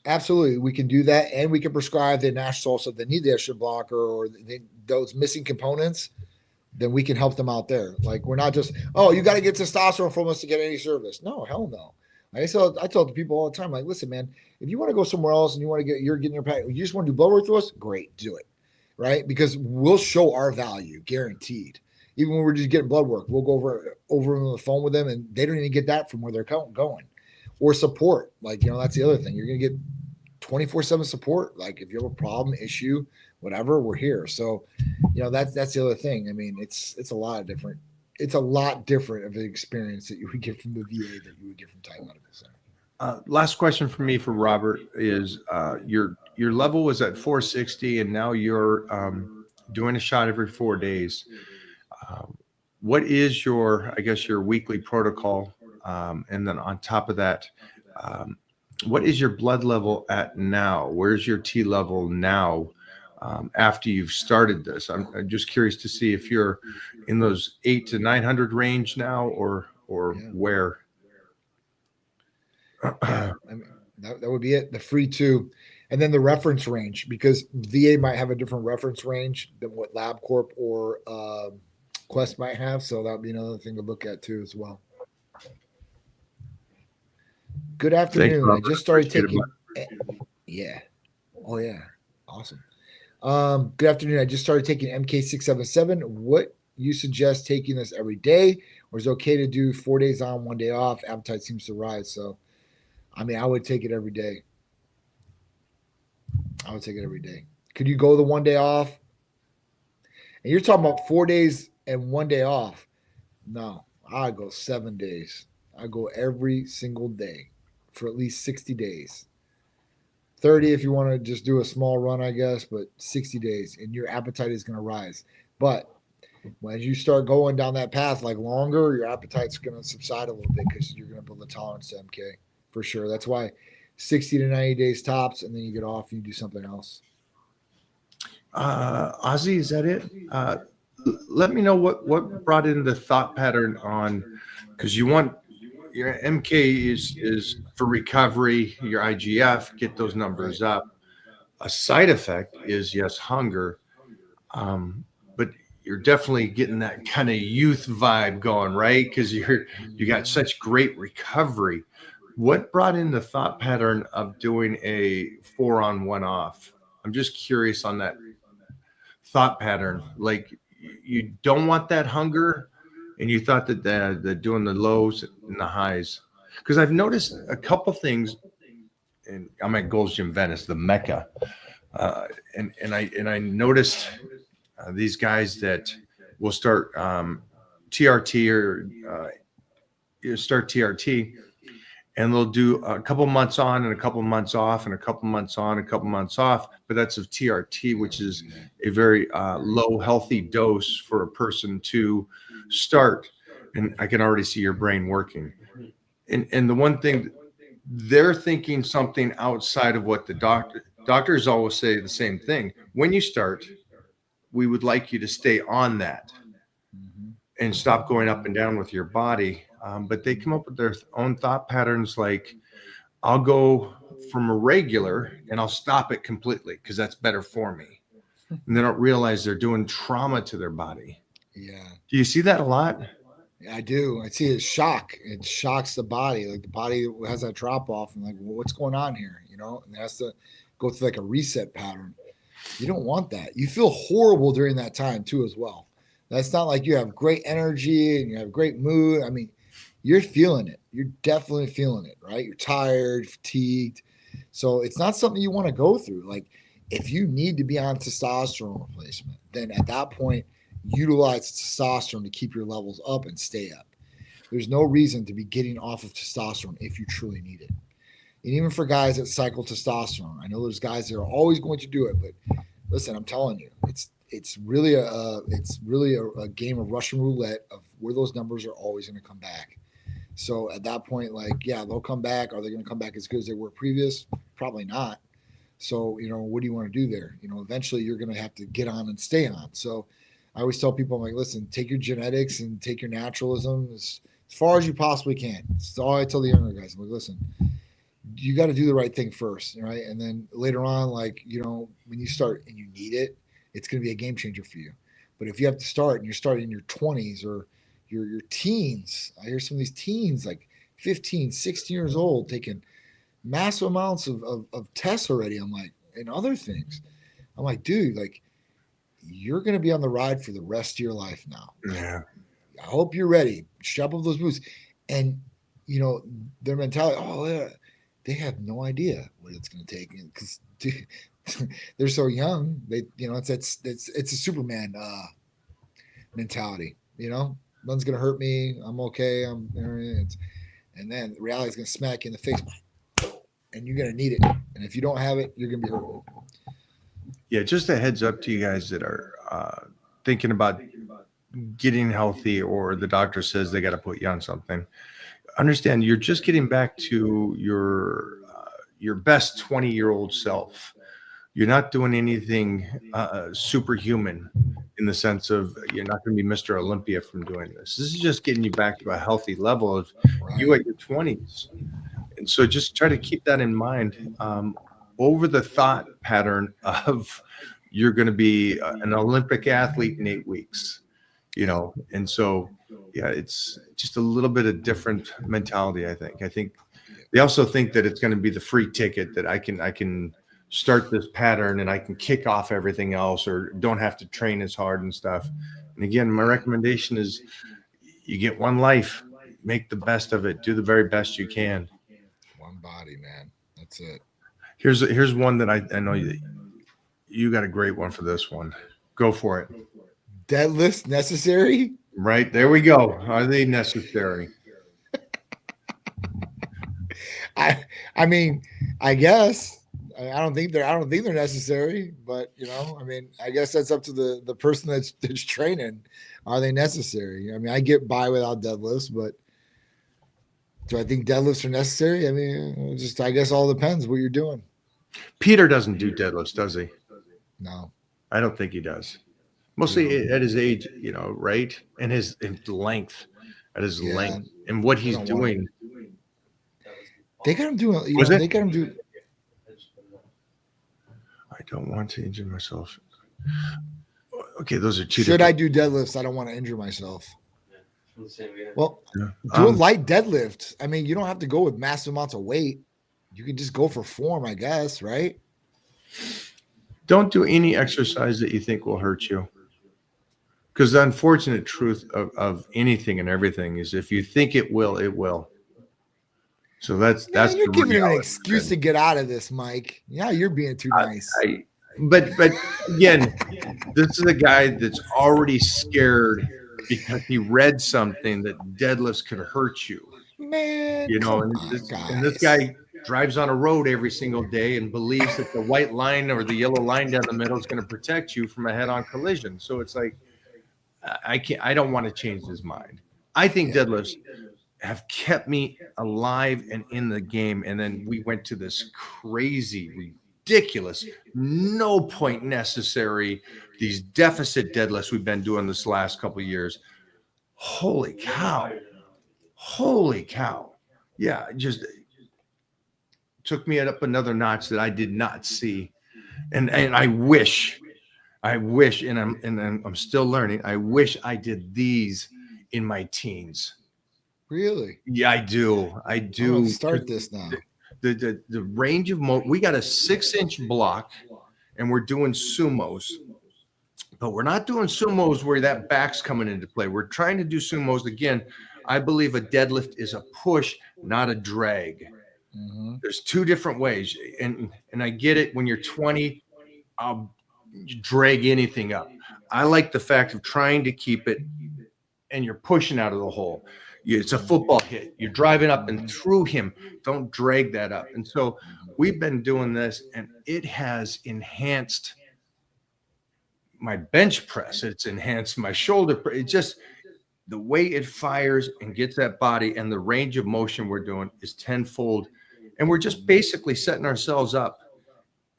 Absolutely. We can do that, and we can prescribe the national also if they need the estrogen blocker or those missing components, then we can help them out there. Like, we're not just, oh, you got to get testosterone from us to get any service. No, hell no. I tell the people all the time, like, listen, man, if you want to go somewhere else and you're getting your pack, you just want to do blood work to us, great, do it. Right? Because we'll show our value, guaranteed. Even when we're just getting blood work, we'll go over on the phone with them, and they don't even get that from where they're going. Or support. Like, that's the other thing. You're going to get 24/7 support. Like, if you have a problem, issue, whatever, we're here. So, that's the other thing. I mean, it's a lot different. It's a lot different of an experience that you would get from the VA that you would get from Titan Medical Center. Last question for me for Robert is your level was at 460, and now you're doing a shot every 4 days. What is your weekly protocol? And then on top of that, what is your blood level at now? Where's your T level now after you've started this? I'm just curious to see if you're in those 800 to 900 range now or where. Yeah, I mean, that would be it. The free two, and then the reference range, because VA might have a different reference range than what LabCorp or Quest might have. So that would be another thing to look at too as well. Good afternoon. Thanks, I just started taking. Yeah. Oh yeah. Awesome. Good afternoon. I just started taking MK677. What you suggest taking this every day, or is it okay to do 4 days on, 1 day off? Appetite seems to rise. So, I mean, I would take it every day. Could you go the 1 day off? And you're talking about 4 days and 1 day off. No, I go 7 days. I go every single day for at least 60 days. 30 if you want to just do a small run, I guess, but 60 days and your appetite is going to rise. But when you start going down that path like longer, your appetite's going to subside a little bit because you're going to build a tolerance to MK for sure. That's why 60 to 90 days tops, and then you get off and you do something else. Ozzy, is that it? Let me know what brought in the thought pattern on, because you want your MK is for recovery, your IGF, get those numbers up. A side effect is, yes, hunger, but you're definitely getting that kind of youth vibe going, right? Because you got such great recovery. What brought in the thought pattern of doing a 4 on 1 off? I'm just curious on that thought pattern. Like, you don't want that hunger, and you thought that the doing the lows and the highs. Because I've noticed a couple things, and I'm at Gold's Gym Venice, the Mecca, and I noticed these guys that will start TRT or start TRT, and they'll do a couple months on and a couple months off and a couple months on, a couple months off. But that's of TRT, which is a very low, healthy dose for a person to start. And I can already see your brain working. And the one thing, they're thinking something outside of what the doctors always say the same thing. When you start, we would like you to stay on that and stop going up and down with your body. But they come up with their own thought patterns, like, I'll go from a regular and I'll stop it completely because that's better for me. And they don't realize they're doing trauma to their body. Yeah. Do you see that a lot? I do. I see it shock. It shocks the body. Like, the body has that drop off and like, well, what's going on here? You know, and it has to go through like a reset pattern. You don't want that. You feel horrible during that time too, as well. That's not like you have great energy and you have great mood. I mean, you're feeling it. You're definitely feeling it, right? You're tired, fatigued. So it's not something you want to go through. Like, if you need to be on testosterone replacement, then at that point, utilize testosterone to keep your levels up and stay up. There's no reason to be getting off of testosterone if you truly need it. And even for guys that cycle testosterone, I know there's guys that are always going to do it, but listen, I'm telling you, it's really a game of Russian roulette of where those numbers are always going to come back. So at that point, like, yeah, they'll come back. Are they going to come back as good as they were previous? Probably not. So, you know, what do you want to do there? You know, eventually you're going to have to get on and stay on. So I always tell people, I'm like, listen, take your genetics and take your naturalism as far as you possibly can. That's all I tell the younger guys. I'm like, listen, you got to do the right thing first, right? And then later on, like, you know, when you start and you need it, it's going to be a game changer for you. But if you have to start and you're starting in your 20s or your teens, I hear some of these teens like 15, 16 years old taking massive amounts of tests already. I'm like, and other things. I'm like, dude, like, you're going to be on the ride for the rest of your life now. Yeah. I hope you're ready. Strap up those boots. And, you know, their mentality, oh, yeah, they have no idea what it's going to take because they're so young. They, you know, it's a Superman mentality. You know, nothing's going to hurt me. I'm okay. And then the reality is going to smack you in the face, and you're going to need it. And if you don't have it, you're going to be hurt. Yeah, just a heads up to you guys that are thinking about getting healthy, or the doctor says they got to put you on something. Understand, you're just getting back to your best 20-year-old self. You're not doing anything superhuman in the sense of you're not going to be Mr. Olympia from doing this. This is just getting you back to a healthy level of you at your 20s. And so just try to keep that in mind over the thought pattern of you're going to be an Olympic athlete in 8 weeks, you know? And so, yeah, it's just a little bit of different mentality. I think they also think that it's going to be the free ticket that I can start this pattern and I can kick off everything else or don't have to train as hard and stuff. And again, my recommendation is you get one life, make the best of it, do the very best you can. One body, man. That's it. Here's one that I know you got a great one for this one. Go for it. Deadlifts necessary? Right. There we go. Are they necessary? I mean, I guess I don't think they're necessary, but I mean, I guess that's up to the person that's training. Are they necessary? I mean, I get by without deadlifts, but do I think deadlifts are necessary? I mean, I guess all depends what you're doing. Peter doesn't do deadlifts, does he? No, I don't think he does. Mostly at his age, right? And his length, at his length, and what he's doing. They got him doing. They got him do. I don't want to injure myself. Okay, those are two. Should I do deadlifts? I don't want to injure myself. Well, Yeah. do a light deadlift. I mean, you don't have to go with massive amounts of weight. You can just go for form, I guess, right? Don't do any exercise that you think will hurt you. Because the unfortunate truth of anything and everything is if you think it will, it will. So that's you're the giving him an reality. excuse to get out of this, Mike. Yeah, you're being too nice. But again, this is a guy that's already scared because he read something that deadlifts could hurt you. Man, And this guy drives on a road every single day and believes that the white line or the yellow line down the middle is going to protect you from a head-on collision. So it's like, I don't want to change his mind. I think deadlifts have kept me alive and in the game. And then we went to this crazy, ridiculous, no point necessary, these deficit deadlifts we've been doing this last couple of years. Holy cow. Yeah, just took me up another notch that I did not see. And I wish, and I'm still learning. I wish I did these in my teens. Really? Yeah, I do. I'm gonna start this now. The range of we got a 6-inch block, and we're doing sumos, but we're not doing sumos where that back's coming into play. We're trying to do sumos again. I believe a deadlift is a push, not a drag. Mm-hmm. There's two different ways, and I get it. When you're 20, I'll drag anything up. I like the fact of trying to keep it, and you're pushing out of the hole. It's a football hit. You're driving up and through him. Don't drag that up. And so we've been doing this, and it has enhanced my bench press. It's enhanced my shoulder press. It just the way it fires and gets that body and the range of motion we're doing is tenfold. And we're just basically setting ourselves up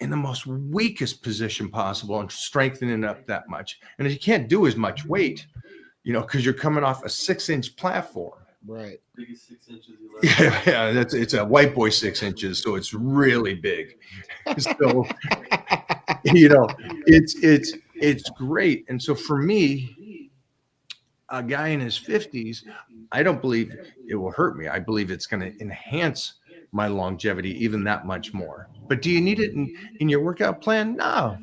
in the most weakest position possible and strengthening up that much. And if you can't do as much weight, because you're coming off a 6-inch platform. Right. Biggest 6 inches. Yeah, it's a white boy 6 inches, so it's really big. So, it's great. And so for me, a guy in his 50s, I don't believe it will hurt me. I believe it's going to enhance my longevity even that much more. But do you need it in your workout plan? No.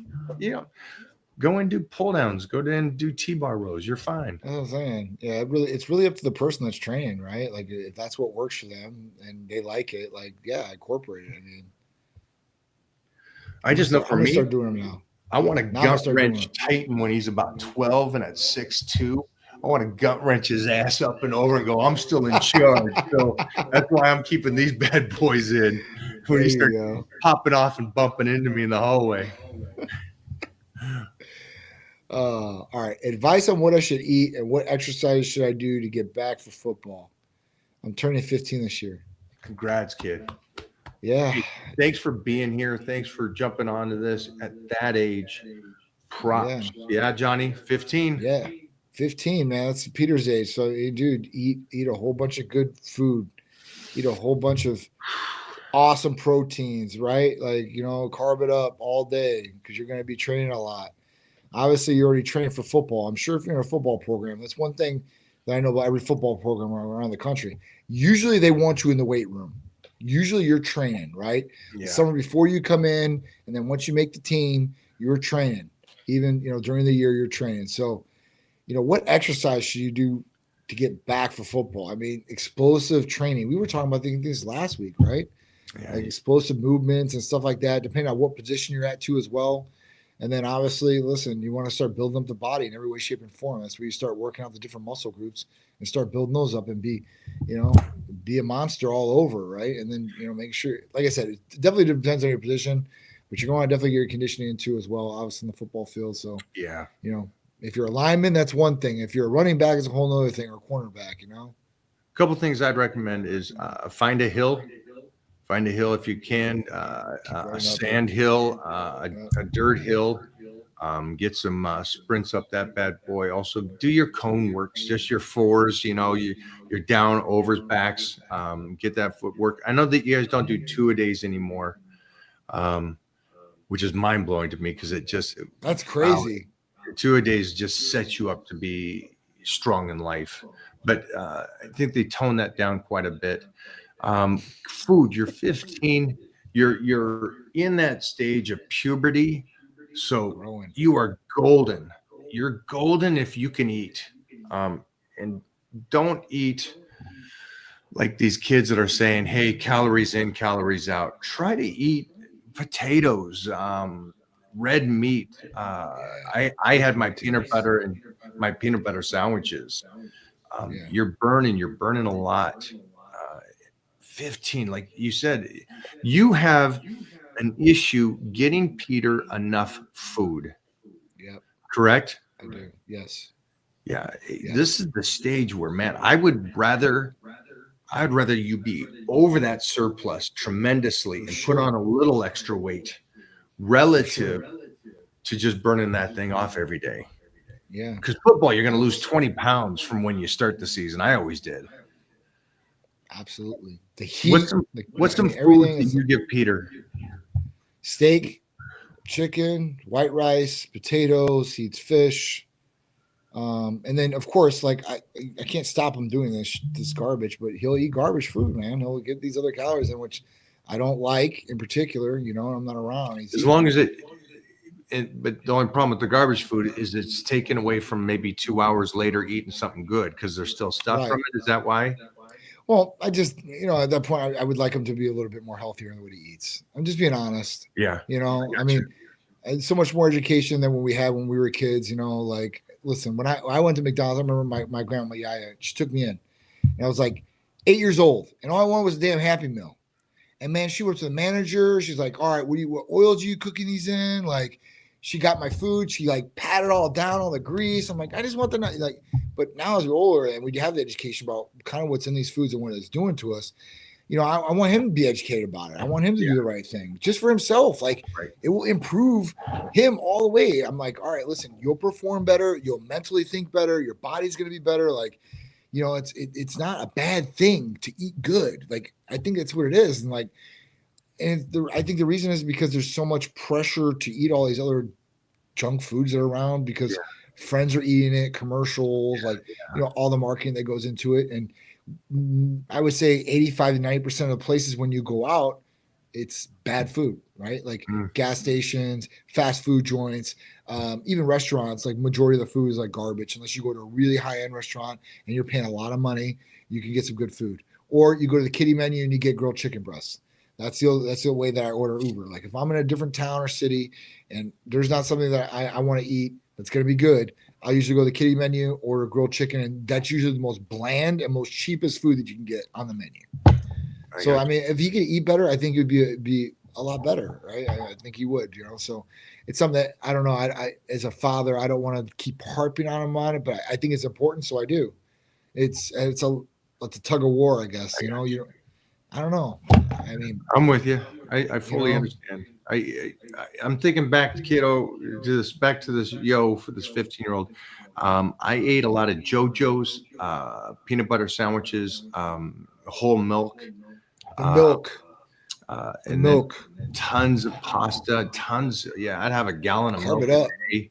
Go and do pull downs. Go and do T-bar rows. You're fine. That's what I'm saying. Yeah, it's really up to the person that's training, right? Like if that's what works for them and they like it, incorporate it. I mean, I just know for I'm gonna me, start doing them now. I want to Now I'm gonna gut start wrench doing Titan when he's about 12 and at 6'2". I want to gut wrench his ass up and over and go, I'm still in charge. So that's why I'm keeping these bad boys in when he starts popping off and bumping into me in the hallway. All right. Advice on what I should eat and what exercise should I do to get back for football? I'm turning 15 this year. Congrats, kid. Yeah. Thanks for being here. Thanks for jumping onto this at that age. Props. Yeah, Johnny, 15. Yeah. 15, man. That's Peter's age. So, dude, eat a whole bunch of good food. Eat a whole bunch of awesome proteins, right? Like, carb it up all day because you're going to be training a lot. Obviously, you're already training for football. I'm sure if you're in a football program, that's one thing that I know about every football program around the country. Usually, they want you in the weight room. Usually, you're training, right? Yeah. Summer before you come in, and then once you make the team, you're training. Even, during the year, you're training. So, what exercise should you do to get back for football? I mean, explosive training. We were talking about things last week, right? Yeah. Like explosive movements and stuff like that, depending on what position you're at too as well. And then obviously, listen, you want to start building up the body in every way, shape, and form. That's where you start working out the different muscle groups and start building those up and be a monster all over, right? And then, make sure, like I said, it definitely depends on your position, but you're going to definitely get your conditioning into as well, obviously in the football field. So, Yeah. If you're a lineman, that's one thing. If you're a running back, it's a whole other thing, or a cornerback, A couple things I'd recommend is find a hill. Find a hill if you can, a sand hill, a dirt hill. Get some sprints up that bad boy. Also, do your cone works, just your fours. Your down, overs, backs. Get that footwork. I know that you guys don't do 2-a-days anymore, which is mind blowing to me because that's crazy. 2-a-days just sets you up to be strong in life. But I think they tone that down quite a bit. Food, you're 15, you're in that stage of puberty, so you are golden. You're golden if you can eat, and don't eat like these kids that are saying, hey, calories in, calories out. Try to eat potatoes, red meat. I had my peanut butter and my peanut butter sandwiches. You're burning a lot. 15, like you said, you have an issue getting Peter enough food. Yep. Correct? I do. Yes. Yeah. This is the stage where, man, I'd rather you be over that surplus tremendously and put on a little extra weight relative to just burning that thing off every day. Yeah. Because football, you're going to lose 20 pounds from when you start the season. I always did. Absolutely. The heat. What's some food that you give Peter? Steak, chicken, white rice, potatoes. He eats fish. And then, of course, like I can't stop him doing this garbage, but he'll eat garbage food, man. He'll get these other calories in, which I don't like in particular. I'm not around. As long as but the only problem with the garbage food is it's taken away from maybe 2 hours later eating something good because there's still stuff from it. Is that why? Well, I just, at that point, I would like him to be a little bit more healthier in what he eats. I'm just being honest. Yeah. I mean, so much more education than what we had when we were kids, like, listen, when I went to McDonald's, I remember my grandma, Yaya, she took me in and I was like 8 years old and all I wanted was a damn Happy Meal. And man, she went to the manager. She's like, all right, what oils are you cooking these in? Like, she got my food. She like patted all down, all the grease. I'm like, I just want the like. But now as we're older and we have the education about kind of what's in these foods and what it's doing to us, I want him to be educated about it. I want him to do the right thing just for himself. Like it will improve him all the way. I'm like, all right, listen, you'll perform better. You'll mentally think better. Your body's going to be better. Like, it's not a bad thing to eat good. Like, I think that's what it is. And like, I think the reason is because there's so much pressure to eat all these other junk foods that are around because friends are eating it, commercials, all the marketing that goes into it. And I would say 85 to 90% of the places when you go out, it's bad food, right? Like gas stations, fast food joints, even restaurants, like majority of the food is like garbage. Unless you go to a really high-end restaurant and you're paying a lot of money, you can get some good food. Or you go to the kiddie menu and you get grilled chicken breasts. That's the way that I order Uber. Like if I'm in a different town or city and there's not something that I want to eat that's going to be good, I'll usually go to the kiddie menu, order grilled chicken, and that's usually the most bland and most cheapest food that you can get on the menu. I mean, if he could eat better, I think it would be a lot better, right? I think he would, So it's something that I don't know. I as a father, I don't want to keep harping on him on it, but I think it's important, so I do. It's a tug of war, I guess. I don't know. I mean, I'm with you. I fully understand. I'm thinking back to this yo for this 15-year-old. I ate a lot of JoJo's, peanut butter sandwiches, whole milk, and milk, tons of pasta, tons. Yeah, I'd have a gallon of milk a day.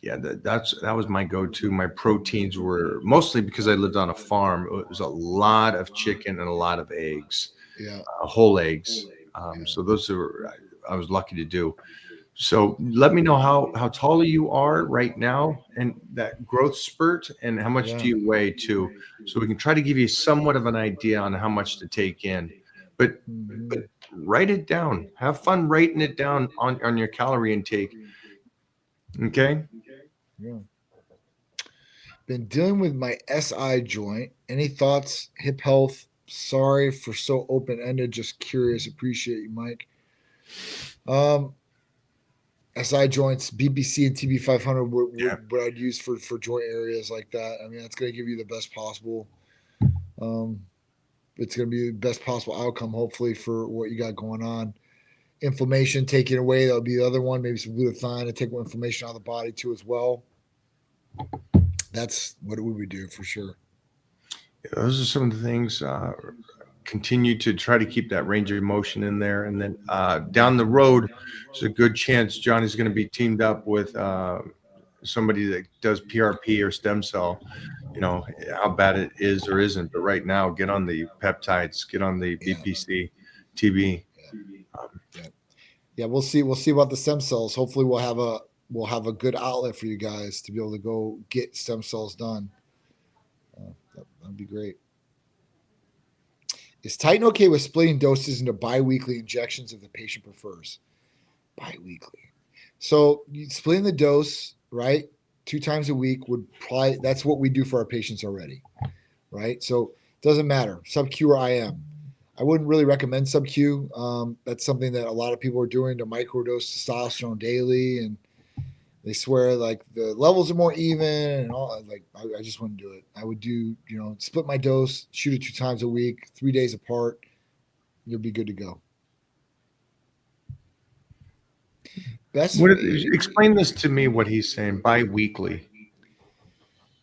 That was my go-to. My proteins were mostly because I lived on a farm. It was a lot of chicken and a lot of eggs, whole eggs. So those I was lucky to do. So let me know how tall you are right now and that growth spurt and how much do you weigh too, so we can try to give you somewhat of an idea on how much to take in. but Mhm. write it down. Have fun writing it down on your calorie intake. Okay. Yeah. Been dealing with my SI joint. Any thoughts? Hip health. Sorry for so open ended. Just curious. Appreciate you, Mike. Um, SI joints, BBC and TB 500 Yeah. what I'd use for joint areas like that. I mean, that's going to give you the best possible. Um, it's going to be the best possible outcome, hopefully, for what you got going on. Inflammation taken away, that would be the other one. Maybe some glutathione to take inflammation out of the body too, as well. That's what we would do for sure. Those are some of the things. Continue to try to keep that range of motion in there, and then down the road, there's a good chance Johnny's going to be teamed up with somebody that does PRP or stem cell. You know how bad it is or isn't, but right now, get on the peptides, get on the BPC, TB. Yeah, we'll see. We'll see about the stem cells. Hopefully, we'll have a good outlet for you guys to be able to go get stem cells done. That'd be great. Is Titan okay with splitting doses into biweekly injections if the patient prefers? Biweekly. So splitting the dose, right, 2 times a week would probably, that's what we do for our patients already, right? So it doesn't matter, sub-Q or IM. I wouldn't really recommend sub-Q. That's something that a lot of people are doing to microdose testosterone daily, and they swear like the levels are more even and all. Like I just wouldn't do it. I would do, split my dose, shoot it 2 times a week, 3 days apart. You'll be good to go. Explain this to me, what he's saying, bi-weekly.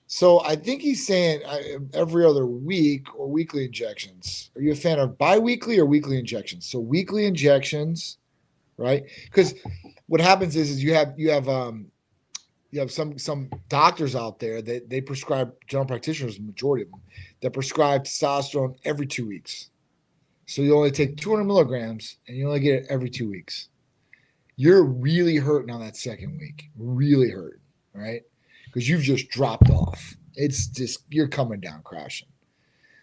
So I think he's saying every other week or weekly injections. Are you a fan of bi-weekly or weekly injections? So weekly injections, right? Because what happens is you have some doctors out there that they prescribe, general practitioners, the majority of them, that prescribe testosterone every 2 weeks. So you only take 200 milligrams and you only get it every 2 weeks. You're really hurting on that second week, really hurting, right? Because you've just dropped off. It's just, you're coming down crashing.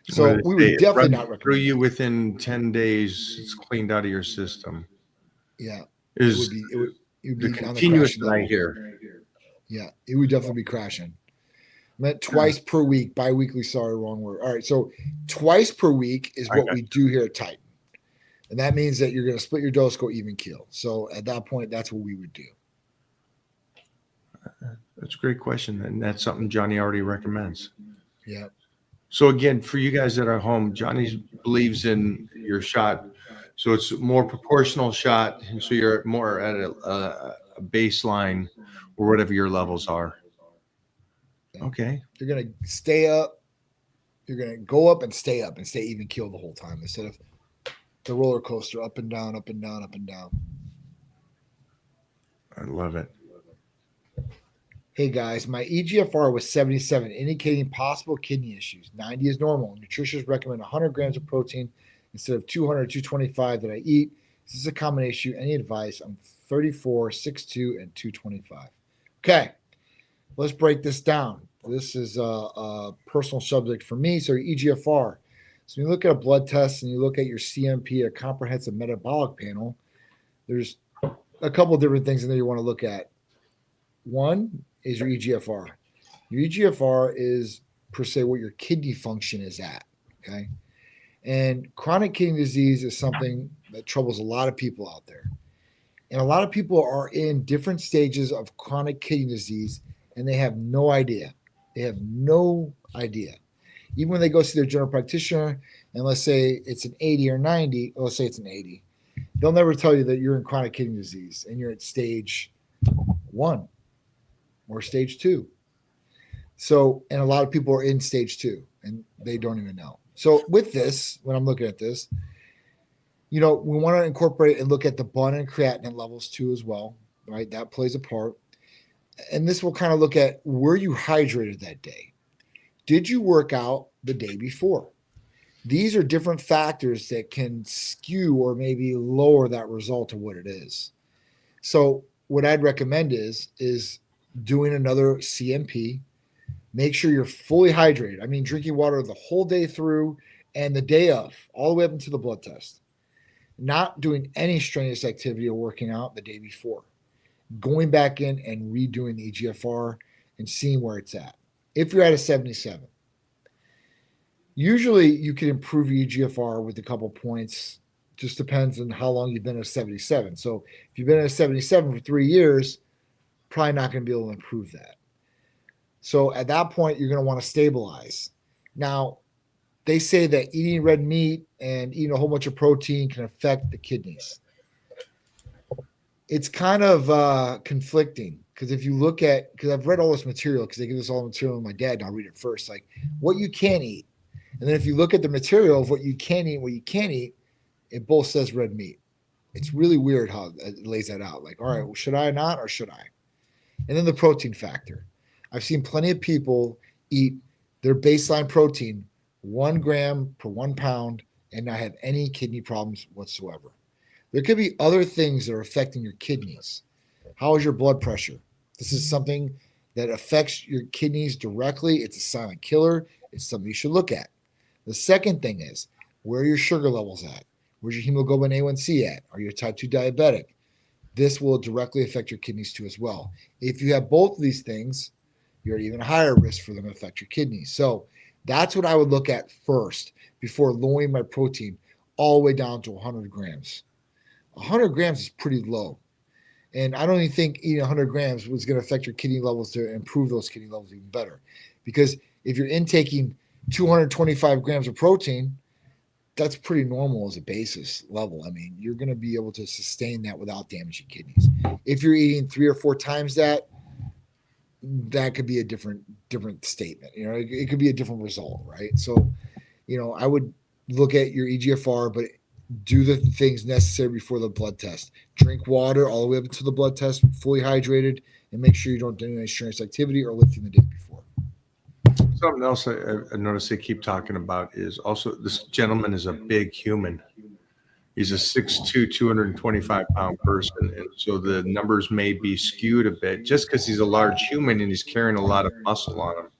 So we would definitely not recommend through you within 10 days, it's cleaned out of your system. Yeah. Is it would be the on continuous the that I level. hear. Yeah, it would definitely be crashing. Meant twice per week, bi-weekly, sorry, wrong word. All right, so twice per week is what we do here at Titan. And that means that you're going to split your dose, go even keel. So at that point, that's what we would do. That's a great question. And that's something Johnny already recommends. Yeah. So again, for you guys that are home, Johnny believes in your shot. So it's a more proportional shot. And so you're more at a baseline or whatever your levels are. Okay. You're going to stay up. You're going to go up and stay even keel the whole time instead of the roller coaster, up and down, up and down, up and down. I love it. Hey guys, my EGFR was 77, indicating possible kidney issues. 90 is normal. Nutritionists recommend 100 grams of protein instead of 200 or 225 that I eat. Is this a common issue? Any advice? I'm 34, 6'2", and 225. Okay, let's break this down. This is a personal subject for me. So your EGFR. So when you look at a blood test and you look at your CMP, a comprehensive metabolic panel, there's a couple of different things in there you want to look at. One is your EGFR. Your EGFR is per se what your kidney function is at, okay? And chronic kidney disease is something that troubles a lot of people out there. And a lot of people are in different stages of chronic kidney disease and they have no idea. They have no idea. Even when they go see their general practitioner and let's say it's an 80 or 90, let's say it's an 80, they'll never tell you that you're in chronic kidney disease and you're at stage 1 or stage 2. So, and a lot of people are in stage 2 and they don't even know. So with this, when I'm looking at this, we want to incorporate and look at the BUN and creatinine levels too as well, right? That plays a part. And this will kind of look at, were you hydrated that day? Did you work out the day before? These are different factors that can skew or maybe lower that result of what it is. So what I'd recommend is doing another CMP. Make sure you're fully hydrated. I mean, drinking water the whole day through and the day of, all the way up into the blood test. not doing any strenuous activity or working out the day before, going back in and redoing the EGFR and seeing where it's at. If you're at a 77, usually you can improve EGFR with a couple points. Just depends on how long you've been at a 77. So if you've been at a 77 for 3 years, probably not going to be able to improve that. So at that point, you're going to want to stabilize. Now, they say that eating red meat and eating a whole bunch of protein can affect the kidneys. It's kind of conflicting because if you look at, because I've read all this material, because they give us all the material with my dad, and I'll read it first, like what you can eat. And then if you look at the material of what you can eat and what you can't eat, it both says red meat. It's really weird how it lays that out. Like, all right, well, should I not or should I? And then the protein factor. I've seen plenty of people eat their baseline protein 1 gram per 1 pound and not have any kidney problems whatsoever. There could be other things that are affecting your kidneys. How is your blood pressure? This is something that affects your kidneys directly. It's a silent killer. It's something you should look at. The second thing is, where are your sugar levels at? Where's your hemoglobin A1C at? Are you a type 2 diabetic? This will directly affect your kidneys too as well. If you have both of these things, you're at even higher risk for them to affect your kidneys. So that's what I would look at first before lowering my protein all the way down to 100 grams. 100 grams is pretty low. And I don't even think eating 100 grams was going to affect your kidney levels to improve those kidney levels even better. Because if you're intaking 225 grams of protein, that's pretty normal as a basis level. I mean, you're going to be able to sustain that without damaging kidneys. If you're eating 3 or 4 times that, that could be a different statement. You know, it could be a different result, right? So, you know, I would look at your EGFR, but do the things necessary before the blood test. Drink water all the way up to the blood test, fully hydrated, and make sure you don't do any strenuous activity or lifting the day before. Something else I noticed they keep talking about is also this gentleman is a big human. He's a 6'2", 225-pound person, and so the numbers may be skewed a bit just because he's a large human and he's carrying a lot of muscle on him.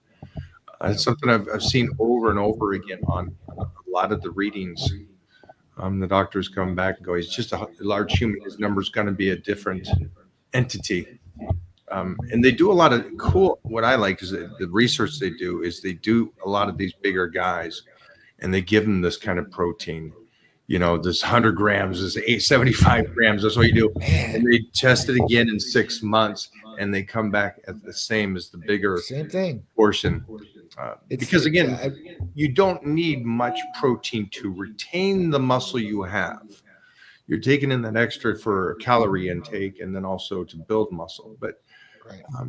It's something I've seen over and over again on a lot of the readings. The doctors come back and go, he's just a large human. His number's going to be a different entity. And they do a lot of cool, what I like is the research they do is they do a lot of these bigger guys and they give them this kind of protein. You know, this 100 grams, this 875 grams, that's what you do. And they test it again in 6 months and they come back at the same as the bigger Same thing. portion. Because again, you don't need much protein to retain the muscle you have. You're taking in that extra for calorie intake and then also to build muscle, but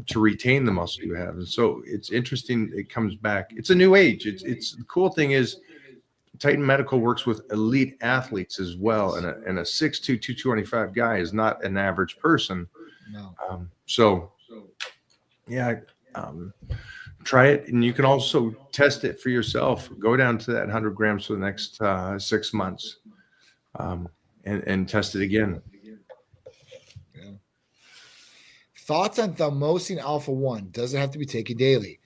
to retain the muscle you have. And so it's interesting. It comes back. It's a new age. It's the cool thing is Titan Medical works with elite athletes as well. And a 6'2", 225 guy is not an average person. No. Try it, and you can also test it for yourself. Go down to that 100 grams for the next 6 months, and test it again. Yeah. Thoughts on thymosin alpha-1? Does it have to be taken daily?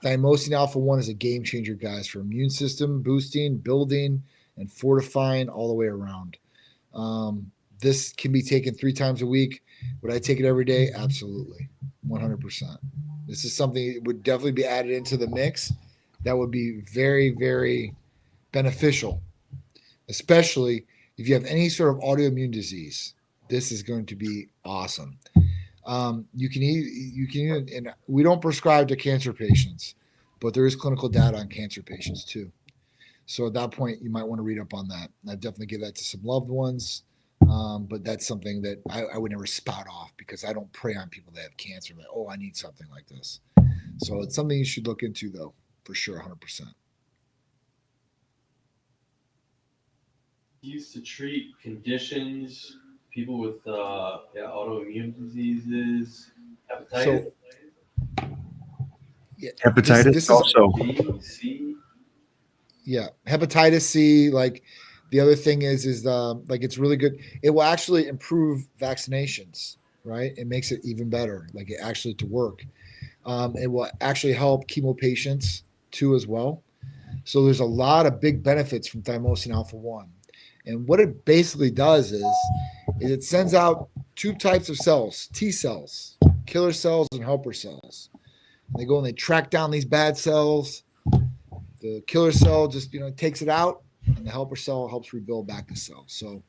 Thymosin alpha-1 is a game changer, guys, for immune system boosting, building, and fortifying all the way around. This can be taken 3 times a week. Would I take it every day? Absolutely, 100%. This is something that would definitely be added into the mix. That would be very, very beneficial, especially if you have any sort of autoimmune disease. This is going to be awesome. You can eat, and we don't prescribe to cancer patients, but there is clinical data on cancer patients too. So at that point, you might want to read up on that. I'd definitely give that to some loved ones. But that's something that I would never spout off because I don't prey on people that have cancer. Like, oh, I need something like this. So it's something you should look into, though, for sure, 100%. Used to treat conditions, people with autoimmune diseases, hepatitis. Hepatitis this is also. B, C. Yeah, hepatitis C. Like the other thing is like it's really good. It will actually improve vaccinations, right? It makes it even better, like it actually to work. It will actually help chemo patients too as well. So there's a lot of big benefits from thymosin alpha-1. And what it basically does is it sends out two types of cells, T cells, killer cells and helper cells. They go and they track down these bad cells. The killer cell just, takes it out, and the helper cell helps rebuild back the cell. So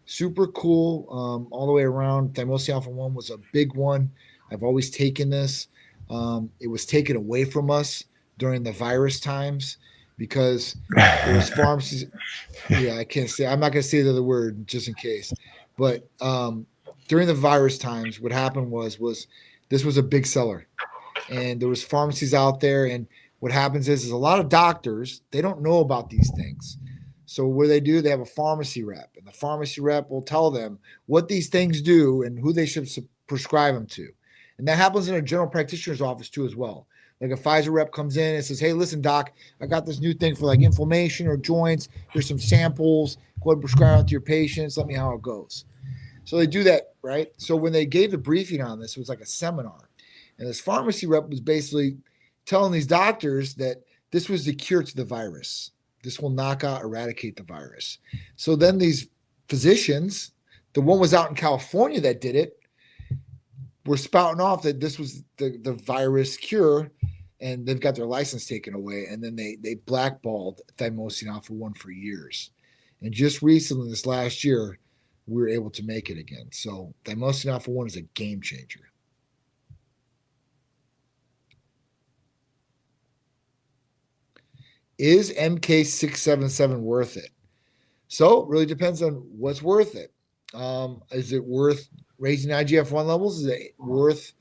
super cool all the way around. Thymosin alpha 1 was a big one. I've always taken this. It was taken away from us during the virus times because there was pharmacies. Yeah, I can't say. I'm not going to say the other word just in case. But during the virus times, what happened was this was a big seller, and there was pharmacies out there. And what happens is a lot of doctors, they don't know about these things. So what do, they have a pharmacy rep, and the pharmacy rep will tell them what these things do and who they should prescribe them to. And that happens in a general practitioner's office too as well. Like a Pfizer rep comes in and says, hey, listen, doc, I got this new thing for like inflammation or joints. Here's some samples. Go ahead and prescribe it to your patients. Let me know how it goes. So they do that, right? So when they gave the briefing on this, it was like a seminar. And this pharmacy rep was basically telling these doctors that this was the cure to the virus. This will knock out, eradicate the virus. So then these physicians, the one was out in California that did it, were spouting off that this was the virus cure, and they've got their license taken away. And then they blackballed Thymosin alpha 1 for years. And just recently, this last year, we were able to make it again. So Thymosin alpha 1 is a game changer. Is MK677 worth it? So it really depends on what's worth it. Is it worth raising IGF-1 levels? Is it worth,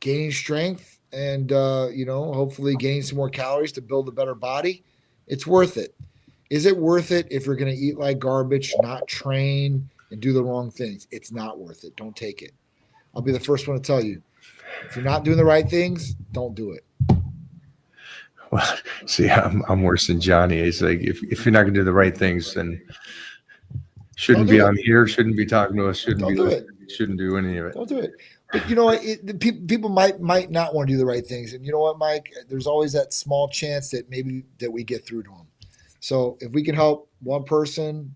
gaining strength and, hopefully gaining some more calories to build a better body? It's worth it. Is it worth it if you're going to eat like garbage, not train, and do the wrong things? It's not worth it. Don't take it. I'll be the first one to tell you. If you're not doing the right things, don't do it. Well, see, I'm worse than Johnny. It's like if you're not going to do the right things, then shouldn't be on here, shouldn't be talking to us, shouldn't do any of it. Don't do it. But you know what? People might not want to do the right things, and you know what, Mike? There's always that small chance that maybe that we get through to them. So if we can help one person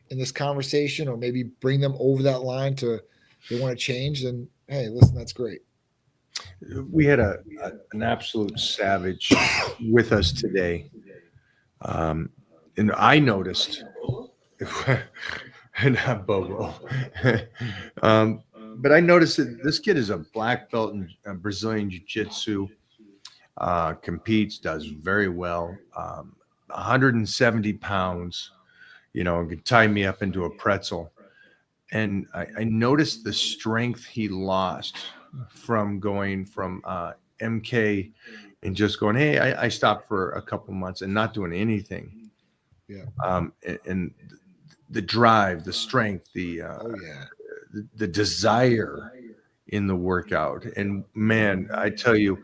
in this conversation, or maybe bring them over that line to they want to change, then hey, listen, that's great. We had an absolute savage with us today, and I noticed, not Bobo, but I noticed that this kid is a black belt in Brazilian Jiu-Jitsu, competes, does very well, 170 pounds, could tie me up into a pretzel, and I noticed the strength he lost from going from MK and just going, hey, I stopped for a couple months and not doing anything. Yeah. And the drive, the strength, the desire in the workout. And man, I tell you,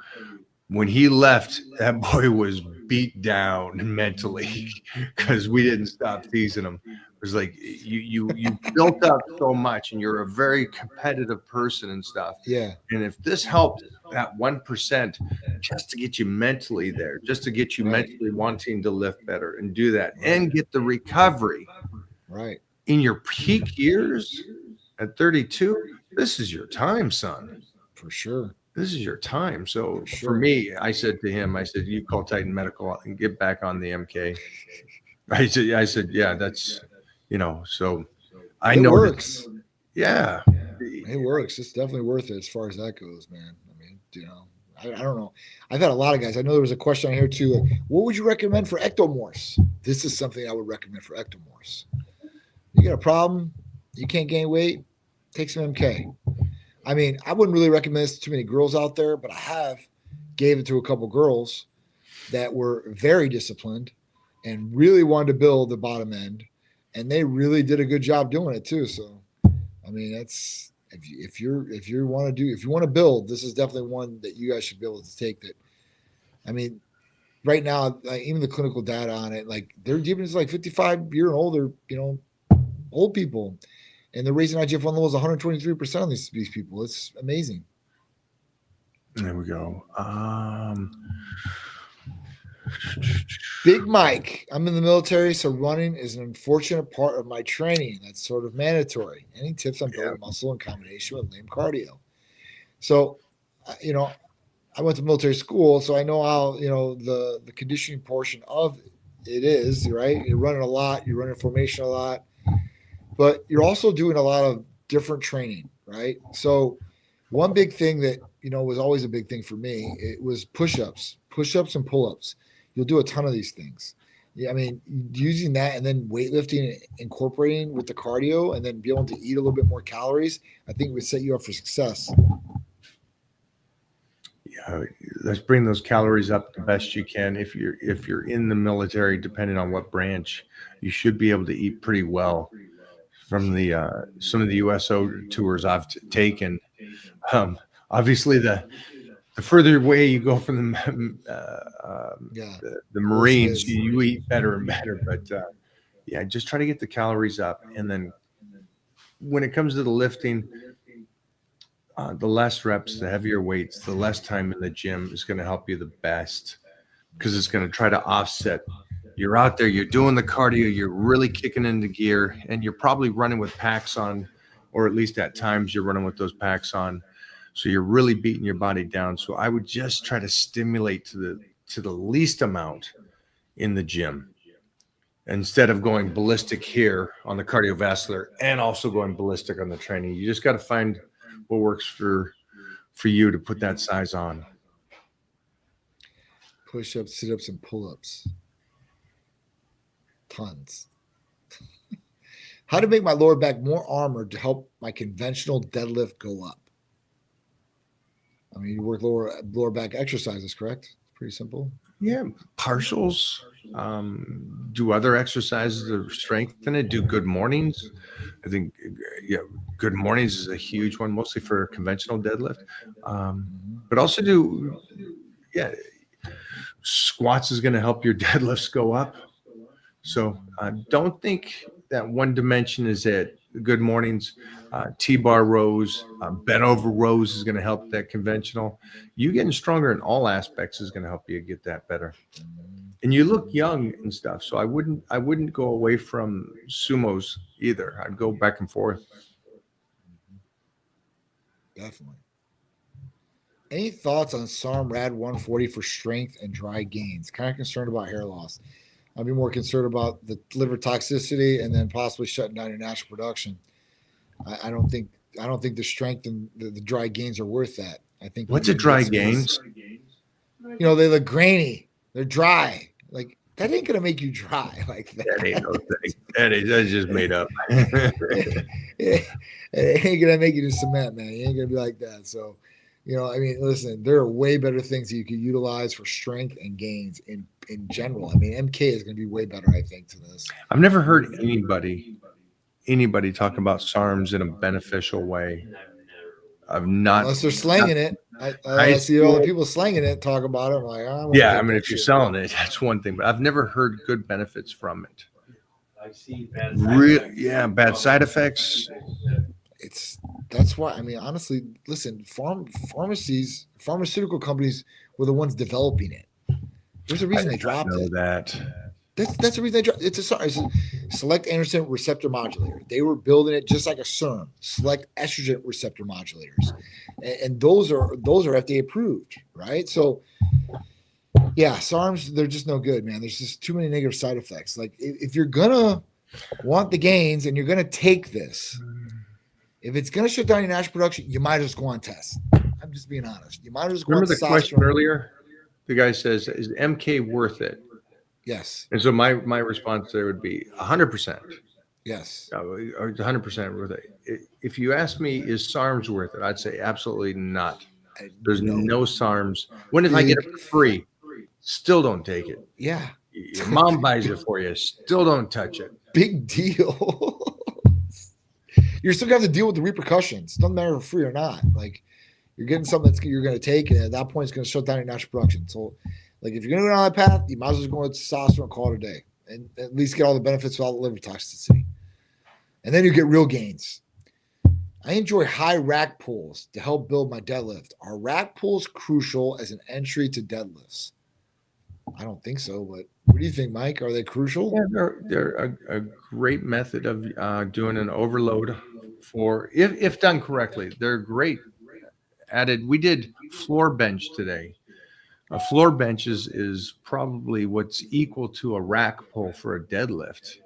when he left, that boy was beat down mentally because we didn't stop teasing him. It was like you built up so much, and you're a very competitive person and stuff. Yeah. And if this helped that 1% just to get you mentally there, just to get you mentally wanting to lift better and do that and get the recovery right in your peak years at 32, this is your time, son. For sure. This is your time. So for me, I said to him, you call Titan Medical and get back on the MK. I said, yeah, that's, so I know. It works. Yeah. It works. It's definitely worth it as far as that goes, man. I mean, I don't know. I've had a lot of guys. I know there was a question on here too. Like, what would you recommend for ectomorphs? This is something I would recommend for ectomorphs. You got a problem, you can't gain weight, take some MK. I mean, I wouldn't really recommend this to too many girls out there, but I gave it to a couple girls that were very disciplined and really wanted to build the bottom end, and they really did a good job doing it too. So, I mean, that's if you want to build, this is definitely one that you guys should be able to take. That, I mean, right now, like, even the clinical data on it, like they're giving us like 55 year and older, old people. And they're raising IGF-1 levels 123% on these people. It's amazing. There we go. Big Mike, I'm in the military, so running is an unfortunate part of my training. That's sort of mandatory. Any tips on building muscle in combination with lame cardio? So, I went to military school, so I know how, the conditioning portion of it is, right? You're running a lot, you're running formation a lot, but you're also doing a lot of different training, right? So, one big thing that, was always a big thing for me, it was push-ups and pull-ups. You'll do a ton of these things. Yeah, I mean, using that and then weightlifting and incorporating with the cardio and then be able to eat a little bit more calories, I think would set you up for success. Yeah, let's bring those calories up the best you can. If you're in the military, depending on what branch, you should be able to eat pretty well. From the some of the USO tours I've taken, obviously the further away you go from the Marines, you eat better and better. But yeah, just try to get the calories up, and then when it comes to the lifting, the less reps, the heavier weights, the less time in the gym is going to help you the best, because it's going to try to offset. You're out there, you're doing the cardio, you're really kicking into gear, and you're probably running with packs on, or at least at times you're running with those packs on. So you're really beating your body down. So I would just try to stimulate to the least amount in the gym, instead of going ballistic here on the cardiovascular and also going ballistic on the training. You just got to find what works for you to put that size on. Push-ups, sit-ups, and pull-ups. Tons. How to make my lower back more armored to help my conventional deadlift go up. I mean, you work lower back exercises, correct? Pretty simple. Yeah, partials. Do other exercises to strengthen it. Do good mornings. I think good mornings is a huge one, mostly for conventional deadlift. But also squats is going to help your deadlifts go up. So don't think that one dimension is it. Good mornings, T-bar rows, bent over rows is going to help that conventional. You getting stronger in all aspects is going to help you get that better. And you look young and stuff, so I wouldn't go away from sumos either. I'd go back and forth. Definitely. Any thoughts on SARM Rad 140 for strength and dry gains? Kind of concerned about hair loss. I'd be more concerned about the liver toxicity and then possibly shutting down your natural production. I don't think the strength and the dry gains are worth that. I think. What's a dry gains? They look grainy. They're dry. Like, that ain't gonna make you dry like that. That ain't no thing. That's just made up. It ain't gonna make you to cement, man. It ain't gonna be like that. So, listen, there are way better things that you could utilize for strength and gains in general. I mean, MK is going to be way better, I think, to this. I've never heard anybody talk about SARMs in a beneficial way. I've not. Unless they're slanging it. I see all the people slanging it, talk about it. I'm like, I mean, if you're selling it, that's one thing. But I've never heard good benefits from it. I've seen bad bad side effects. That's why, I mean, honestly, listen, pharmaceutical companies were the ones developing it. There's a reason they dropped it. That's the reason they dropped it. It's a select androgen receptor modulator. They were building it just like a SERM, select estrogen receptor modulators. And those are FDA approved, right? So yeah, SARMs, they're just no good, man. There's just too many negative side effects. Like, if you're gonna want the gains and you're gonna take this, if it's going to shut down your natural production, you might as well go on test. I'm just being honest. You might as well go on test. Remember the question earlier? The guy says, is MK worth it? Yes. And so my response there would be 100%. Yes. 100% worth it. If you ask me, is SARMs worth it? I'd say absolutely not. There's no SARMs. When if I get it for free? Still don't take it. Yeah. Your mom buys it for you. Still don't touch it. Big deal. You're still going to have to deal with the repercussions. Doesn't matter if free or not. Like, you're getting something that you're going to take, and at that point, it's going to shut down your natural production. So, like, if you're going to go down that path, you might as well go with testosterone and call it a day, and at least get all the benefits without the liver toxicity. And then you get real gains. I enjoy high rack pulls to help build my deadlift. Are rack pulls crucial as an entry to deadlifts? I don't think so, but what do you think, Mike? Are they crucial? Yeah, they're a great method of doing an overload for if done correctly. They're great at it. We did floor bench today. A floor bench is probably what's equal to a rack pull for a deadlift.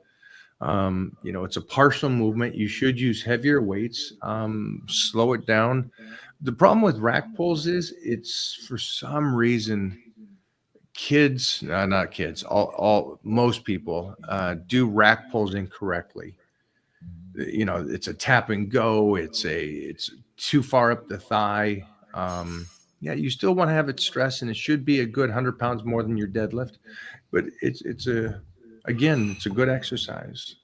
It's a partial movement. You should use heavier weights, slow it down. The problem with rack pulls is it's for some reason kids, not kids, all most people do rack pulls incorrectly. It's a tap and go. It's too far up the thigh. Yeah, you still want to have it stressed, and it should be a good 100 pounds more than your deadlift, but it's a good exercise.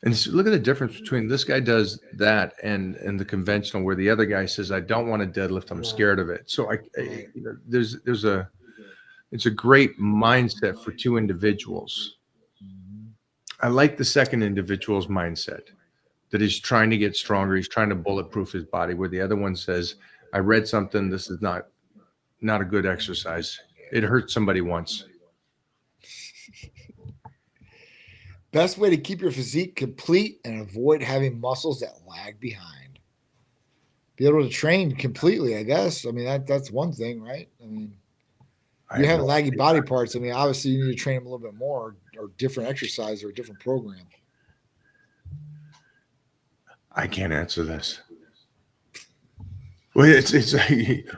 And look at the difference between this guy does that and the conventional, where the other guy says, "I don't want to deadlift. I'm scared of it." So it's a great mindset for two individuals. I like the second individual's mindset that he's trying to get stronger. He's trying to bulletproof his body, where the other one says, "I read something. This is not a good exercise. It hurt somebody once." Best way to keep your physique complete and avoid having muscles that lag behind. Be able to train completely, I guess. I mean, that's one thing, right? I mean, you have laggy body parts. I mean, obviously you need to train them a little bit more, or different exercise, or a different program. I can't answer this. Well, it's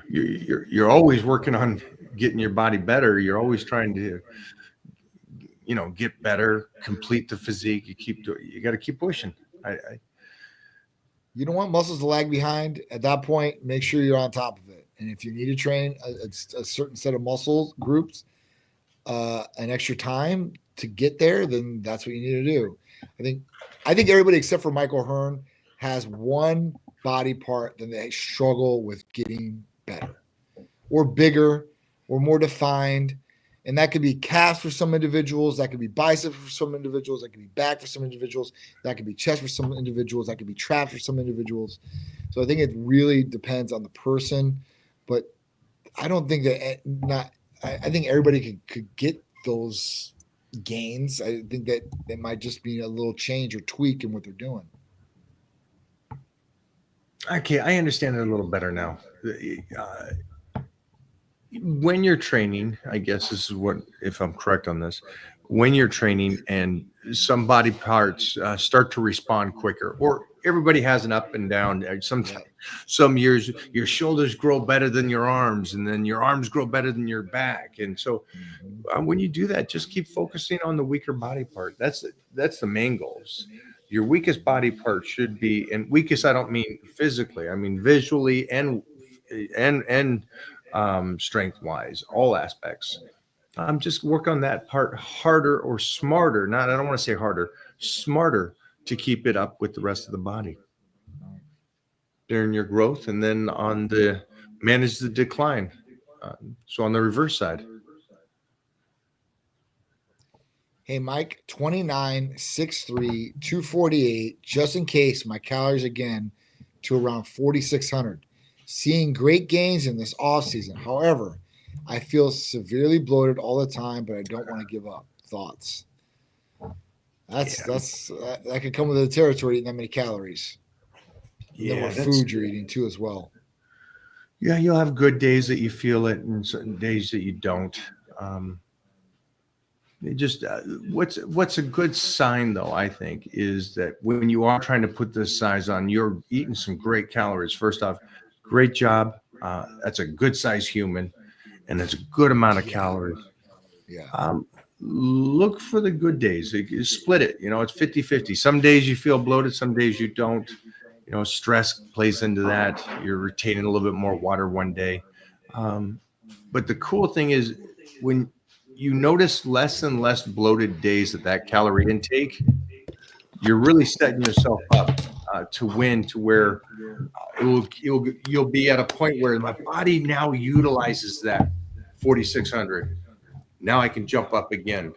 you're always working on getting your body better. You're always trying to get better, complete the physique. You got to keep pushing. You don't want muscles to lag behind. At that point, make sure you're on top of it. And if you need to train a certain set of muscle groups, an extra time to get there, then that's what you need to do. I think everybody except for Michael Hearn has one body part that they struggle with getting better, or bigger, or more defined. And that could be calves for some individuals. That could be biceps for some individuals. That could be back for some individuals. That could be chest for some individuals. That could be traps for some individuals. So I think it really depends on the person. But I don't think that I think everybody could get those gains. I think that there might just be a little change or tweak in what they're doing. Okay, I understand it a little better now. When you're training, I guess this is what, if I'm correct on this, when you're training and some body parts start to respond quicker, or everybody has an up and down. Some years your shoulders grow better than your arms, and then your arms grow better than your back. And so when you do that, just keep focusing on the weaker body part. That's the main goals. Your weakest body part should be, and weakest, I don't mean physically, I mean visually and strength wise, all aspects. Just work on that part harder or smarter. I don't want to say harder, smarter, to keep it up with the rest of the body during your growth, and then manage the decline. So on the reverse side. Hey, Mike, 29, 6'3", 248, just in case my calories again to around 4,600. Seeing great gains in this offseason. However, I feel severely bloated all the time, but I don't want to give up. Thoughts? That could come with the territory eating that many calories. Yeah, what food you're eating too as well. Yeah, you'll have good days that you feel it, and certain days that you don't. What's a good sign, though, I think, is that when you are trying to put this size on, you're eating some great calories. First off, great job. That's a good size human, and it's a good amount of calories. Yeah. Look for the good days. You split it. It's 50-50. Some days you feel bloated, some days you don't. Stress plays into that. You're retaining a little bit more water one day. But the cool thing is, when you notice less and less bloated days at that calorie intake, you're really setting yourself up to win, to where you'll be at a point where my body now utilizes that 4,600. Now I can jump up again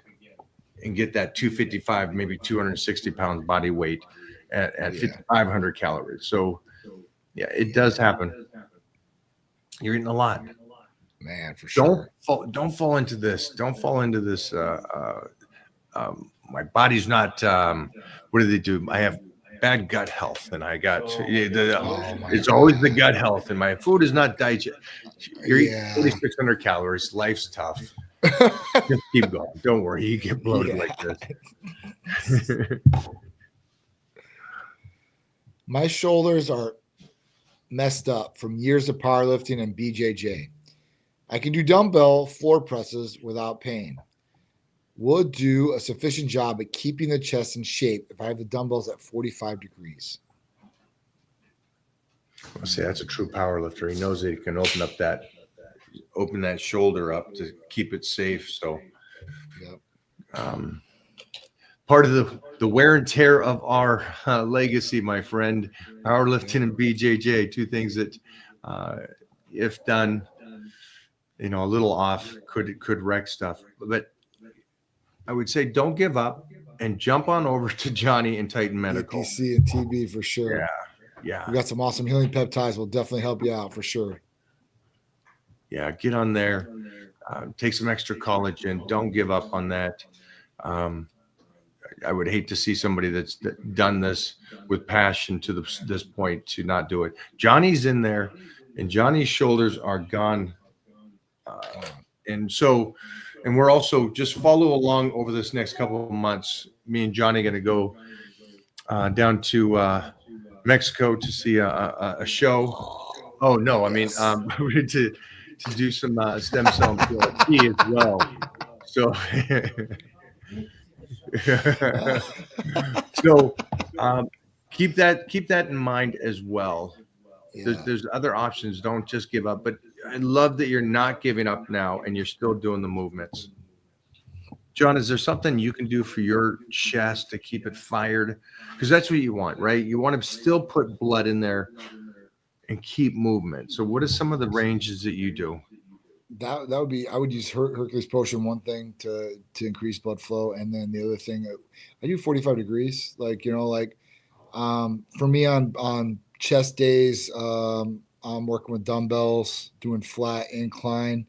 and get that 255, maybe 260 pounds body weight at 5,500 calories. So yeah, it does happen. You're eating a lot. Man, for sure. Don't fall into this. Don't fall into this. My body's not. What do they do? I have bad gut health, and I got. Oh my It's always the God. gut health, and my food is not digest. You're eating Yeah. 4,600 calories. Life's tough. Just keep going. Don't worry. You get bloated Yeah. like this. My shoulders are messed up from years of powerlifting and BJJ. I can do dumbbell floor presses without pain. Will it do a sufficient job at keeping the chest in shape if I have the dumbbells at 45 degrees? Well, see, that's a true power lifter. He knows that he can open that shoulder up to keep it safe. So, Yep. part of the wear and tear of our legacy, my friend, powerlifting and BJJ, two things that, if done, a little off, could wreck stuff. But I would say don't give up and jump on over to Johnny and Titan Medical. APC and TB for sure. Yeah. We got some awesome healing peptides. We'll definitely help you out for sure. Yeah, get on there. Take some extra collagen. Don't give up on that. I would hate to see somebody that's done this with passion to this point to not do it. Johnny's in there, and Johnny's shoulders are gone. And we're also just follow along over this next couple of months. Me and Johnny are going to go down to Mexico to see a show. Oh no, I mean to do some stem cell therapy as well. So, keep that in mind as well. Yeah. There's other options. Don't just give up. But I love that you're not giving up now and you're still doing the movements. John, is there something you can do for your chest to keep it fired? Because that's what you want, right? You want to still put blood in there and keep movement. So what are some of the ranges that you do? That would be, I would use Hercules Potion, one thing to increase blood flow, and then the other thing, I do 45 degrees. For me on chest days, I'm working with dumbbells, doing flat incline,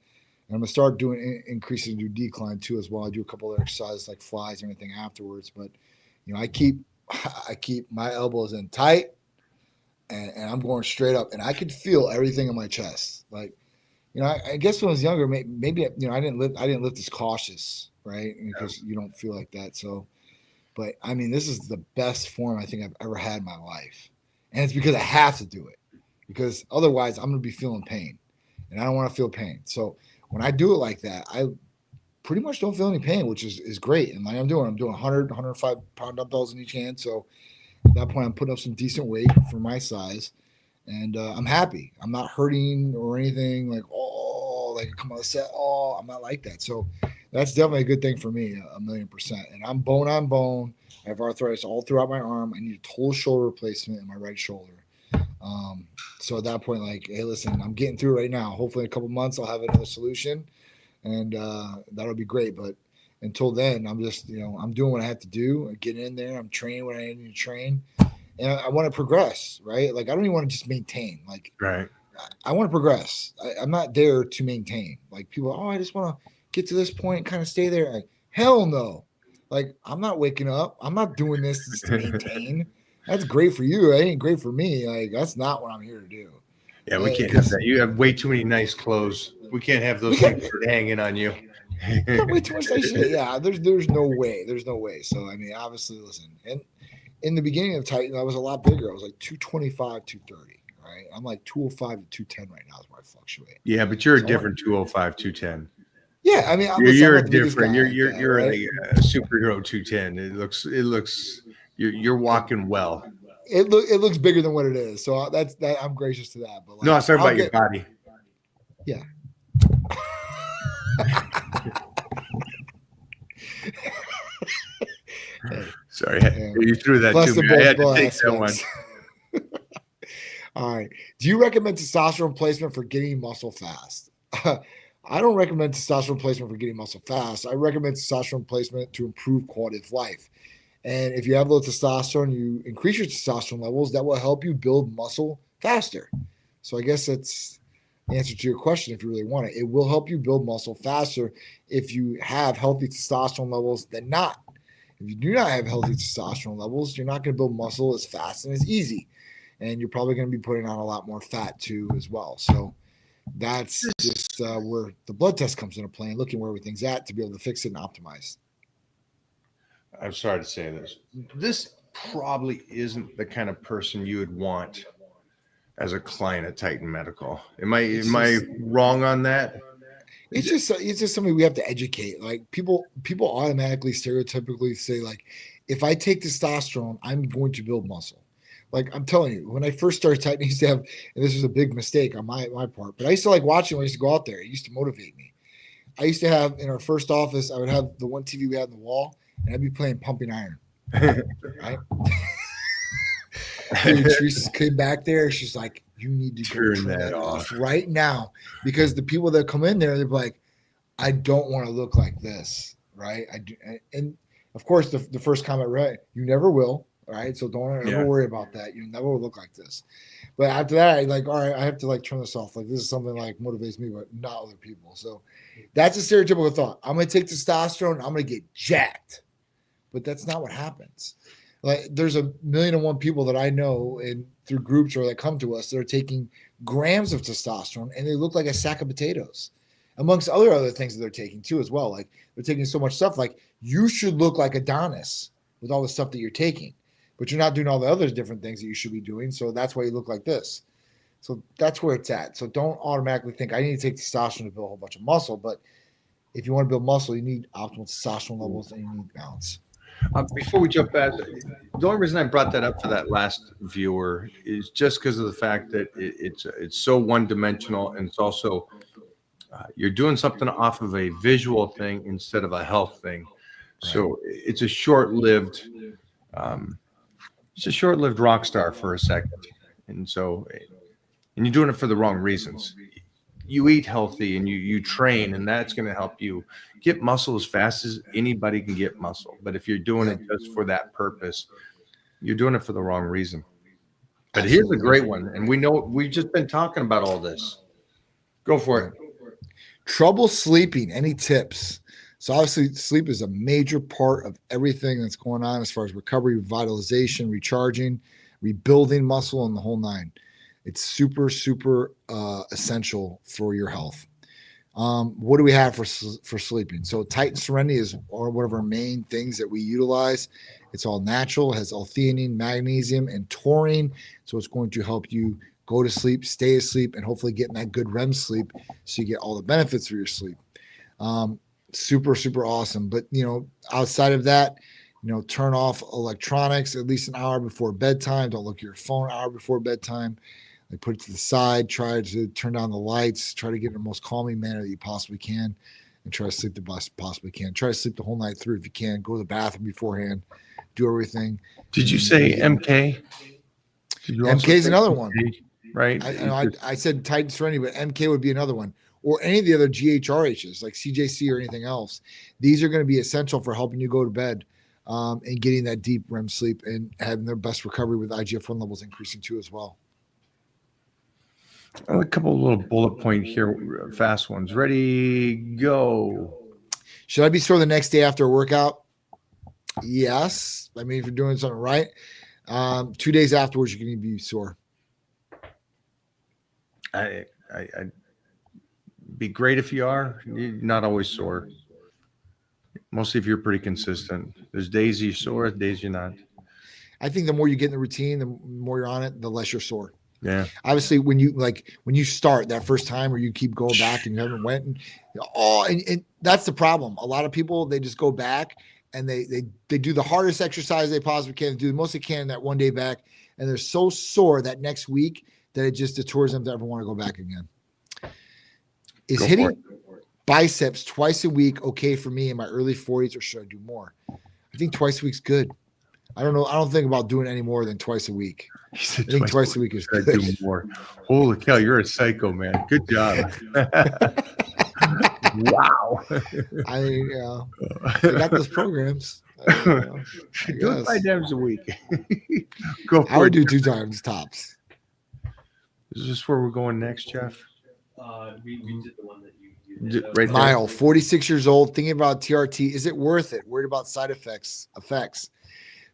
and I'm gonna start doing increasing to decline too as well. I do a couple of exercises like flies and everything afterwards, but I keep my elbows in tight, and I'm going straight up, and I could feel everything in my chest, like. I guess when I was younger, maybe I didn't live as cautious, right? Because you don't feel like that. So, but I mean, this is the best form I think I've ever had in my life, and it's because I have to do it, because otherwise I'm gonna be feeling pain, and I don't want to feel pain. So when I do it like that, I pretty much don't feel any pain, which is great. And like I'm doing 100, 105 pound dumbbells in each hand. So at that point, I'm putting up some decent weight for my size. And I'm happy. I'm not hurting or anything like, come on the set. I'm not like that. So that's definitely a good thing for me, 1,000,000%. And I'm bone on bone. I have arthritis all throughout my arm. I need a total shoulder replacement in my right shoulder. So at that point, like, hey, listen, I'm getting through it right now. Hopefully in a couple months, I'll have another solution, and that'll be great. But until then, I'm just, I'm doing what I have to do. I'm getting in there. I'm training what I need to train. And I want to progress, right? Like, I don't even want to just maintain. Like, right. I want to progress. I'm not there to maintain. Like, people, I just want to get to this point and kind of stay there. Like, hell no. Like, I'm not waking up. I'm not doing this just to maintain. That's great for you. It ain't great for me. Like, that's not what I'm here to do. Yeah, we can't have that. You have way too many nice clothes. We can't have those things hanging on you. Way too much nice shit. Yeah, there's no way. There's no way. So, I mean, obviously, listen. And in the beginning of Titan, I was a lot bigger. I was like 225, 230, right? I'm like 205 to 210 right now is where I fluctuate. Yeah, but you're a different 205, 210. Yeah, I mean, you're different. You're right? a superhero 210. It looks. You're walking well. It looks bigger than what it is. So that I'm gracious to that. But like, no, I'm sorry about your body. Yeah. Hey, sorry, you threw that to me. I had to take that one. All right. Do you recommend testosterone replacement for getting muscle fast? I don't recommend testosterone replacement for getting muscle fast. I recommend testosterone replacement to improve quality of life. And if you have low testosterone, you increase your testosterone levels. That will help you build muscle faster. So I guess answer to your question, if you really want it, it will help you build muscle faster if you have healthy testosterone levels than not. If you do not have healthy testosterone levels, you're not going to build muscle as fast and as easy. And you're probably going to be putting on a lot more fat too as well. So that's just where the blood test comes into play and looking where everything's at to be able to fix it and optimize. I'm sorry to say this. This probably isn't the kind of person you would want as a client at Titan Medical. Am I wrong on that? It's just something we have to educate. Like people automatically stereotypically say, like, if I take testosterone, I'm going to build muscle. Like, I'm telling you, when I first started Titan, I used to have, and this was a big mistake on my part, but I used to like watching when I used to go out there. It used to motivate me. I used to have in our first office, I would have the one TV we had on the wall, and I'd be playing Pumping Iron. Right? Dude, Teresa came back there. She's like, you need to turn that off right now, because the people that come in there, they're like, I don't want to look like this, right? I do, and of course, the first comment, right? You never will, right? So don't ever worry about that. You never will look like this. But after that, I like, all right, I have to like turn this off. Like, this is something like motivates me, but not other people. So that's a stereotypical thought. I'm gonna take testosterone. I'm gonna get jacked, but that's not what happens. Like, there's 1,000,001 people that I know and through groups or that come to us that are taking grams of testosterone and they look like a sack of potatoes, amongst other things that they're taking too as well. Like, they're taking so much stuff. Like, you should look like Adonis with all the stuff that you're taking, but you're not doing all the other different things that you should be doing. So that's why you look like this. So that's where it's at. So don't automatically think I need to take testosterone to build a whole bunch of muscle. But if you want to build muscle, you need optimal testosterone levels and you need balance. Before we jump back, the only reason I brought that up for that last viewer is just because of the fact that it's so one-dimensional, and it's also you're doing something off of a visual thing instead of a health thing. So it's a short-lived rock star for a second, and you're doing it for the wrong reasons. You eat healthy and you train, and that's going to help you get muscle as fast as anybody can get muscle. But if you're doing it just for that purpose, you're doing it for the wrong reason. But here's a great one. And we know we've just been talking about all this. Go for it. Trouble sleeping. Any tips? So obviously sleep is a major part of everything that's going on as far as recovery, revitalization, recharging, rebuilding muscle, and the whole nine. It's super, super essential for your health. What do we have for sleeping? So Titan Serenity is one of our main things that we utilize. It's all natural, has L-theanine, magnesium, and taurine. So it's going to help you go to sleep, stay asleep, and hopefully get in that good REM sleep so you get all the benefits for your sleep. Super, super awesome. But, outside of that, turn off electronics at least an hour before bedtime. Don't look at your phone an hour before bedtime. Like, put it to the side, try to turn down the lights, try to get in the most calming manner that you possibly can, and try to sleep the best you possibly can. Try to sleep the whole night through if you can. Go to the bathroom beforehand, do everything. Did you say MK? MK is another one. Right? I said Titan Serenity, but MK would be another one. Or any of the other GHRHs like CJC or anything else. These are going to be essential for helping you go to bed and getting that deep REM sleep and having their best recovery with IGF-1 levels increasing too as well. A couple of little bullet point here, fast ones. Ready, go. Should I be sore the next day after a workout? Yes. I mean, if you're doing something right. 2 days afterwards, you're going to be sore. I'd be great if you are. You're not always sore. Mostly if you're pretty consistent. There's days you're sore, days you're not. I think the more you get in the routine, the more you're on it, the less you're sore. Yeah. Obviously, when you start that first time, or you keep going back and you haven't went, and that's the problem. A lot of people, they just go back and they do the hardest exercise they possibly can, do the most they can that one day back, and they're so sore that next week that it just detours them to ever want to go back again. Is hitting biceps twice a week okay for me in my early 40s, or should I do more? I think twice a week's good. I don't know. I don't think about doing any more than twice a week. I think twice a week is good. Do more. Holy cow, you're a psycho, man. Good job. Wow. I got those programs. Do it 5 times a week. Go for it. I would do 2 times tops. Is this where we're going next, Jeff? We did the one that you D- did. right there. Mile, 46 years old, thinking about TRT. Is it worth it? Worried about side effects.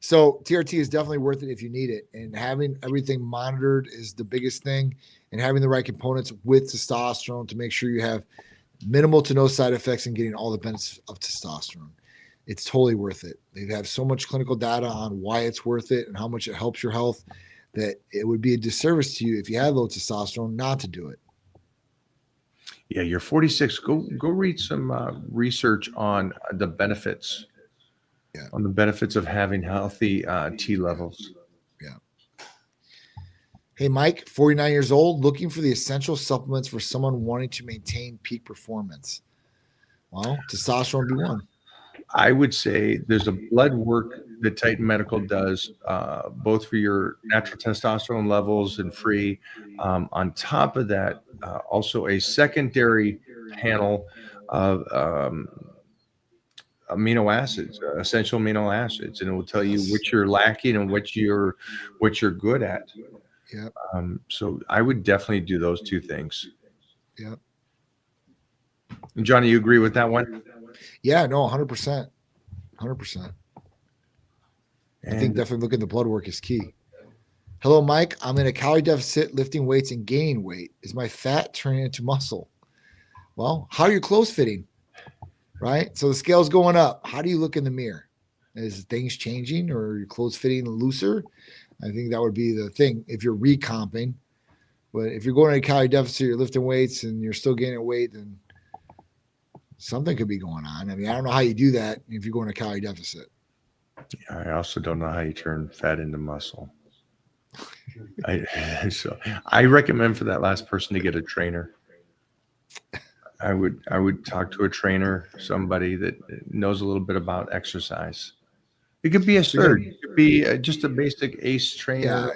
So TRT is definitely worth it if you need it. And having everything monitored is the biggest thing. And having the right components with testosterone to make sure you have minimal to no side effects and getting all the benefits of testosterone. It's totally worth it. They have so much clinical data on why it's worth it and how much it helps your health that it would be a disservice to you if you have low testosterone not to do it. Yeah, you're 46. Go read some research on the benefits. Yeah. On the benefits of having healthy T levels. Hey, Mike, 49 years old, looking for the essential supplements for someone wanting to maintain peak performance. Well, testosterone would be one. I would say there's a blood work that Titan Medical does, both for your natural testosterone levels and free. On top of that, also a secondary panel of amino acids, essential amino acids, and it will tell you what you're lacking and what you're good at. Yep. So I would definitely do those two things. Yep. And Johnny, you agree with that one? Yeah, no, 100%. 100%. I think definitely looking at the blood work is key. Hello, Mike. I'm in a calorie deficit, lifting weights and gaining weight. Is my fat turning into muscle? Well, how are your clothes fitting? Right? So the scale's going up. How do you look in the mirror? Is things changing or are your clothes fitting looser? I think that would be the thing if you're recomping. But if you're going to a calorie deficit, you're lifting weights and you're still gaining weight, then something could be going on. I mean, I don't know how you do that if you're going to a calorie deficit. I also don't know how you turn fat into muscle. So I recommend for that last person to get a trainer. I would talk to a trainer, somebody that knows a little bit about exercise. It could be a surge. It could be just a basic ACE trainer,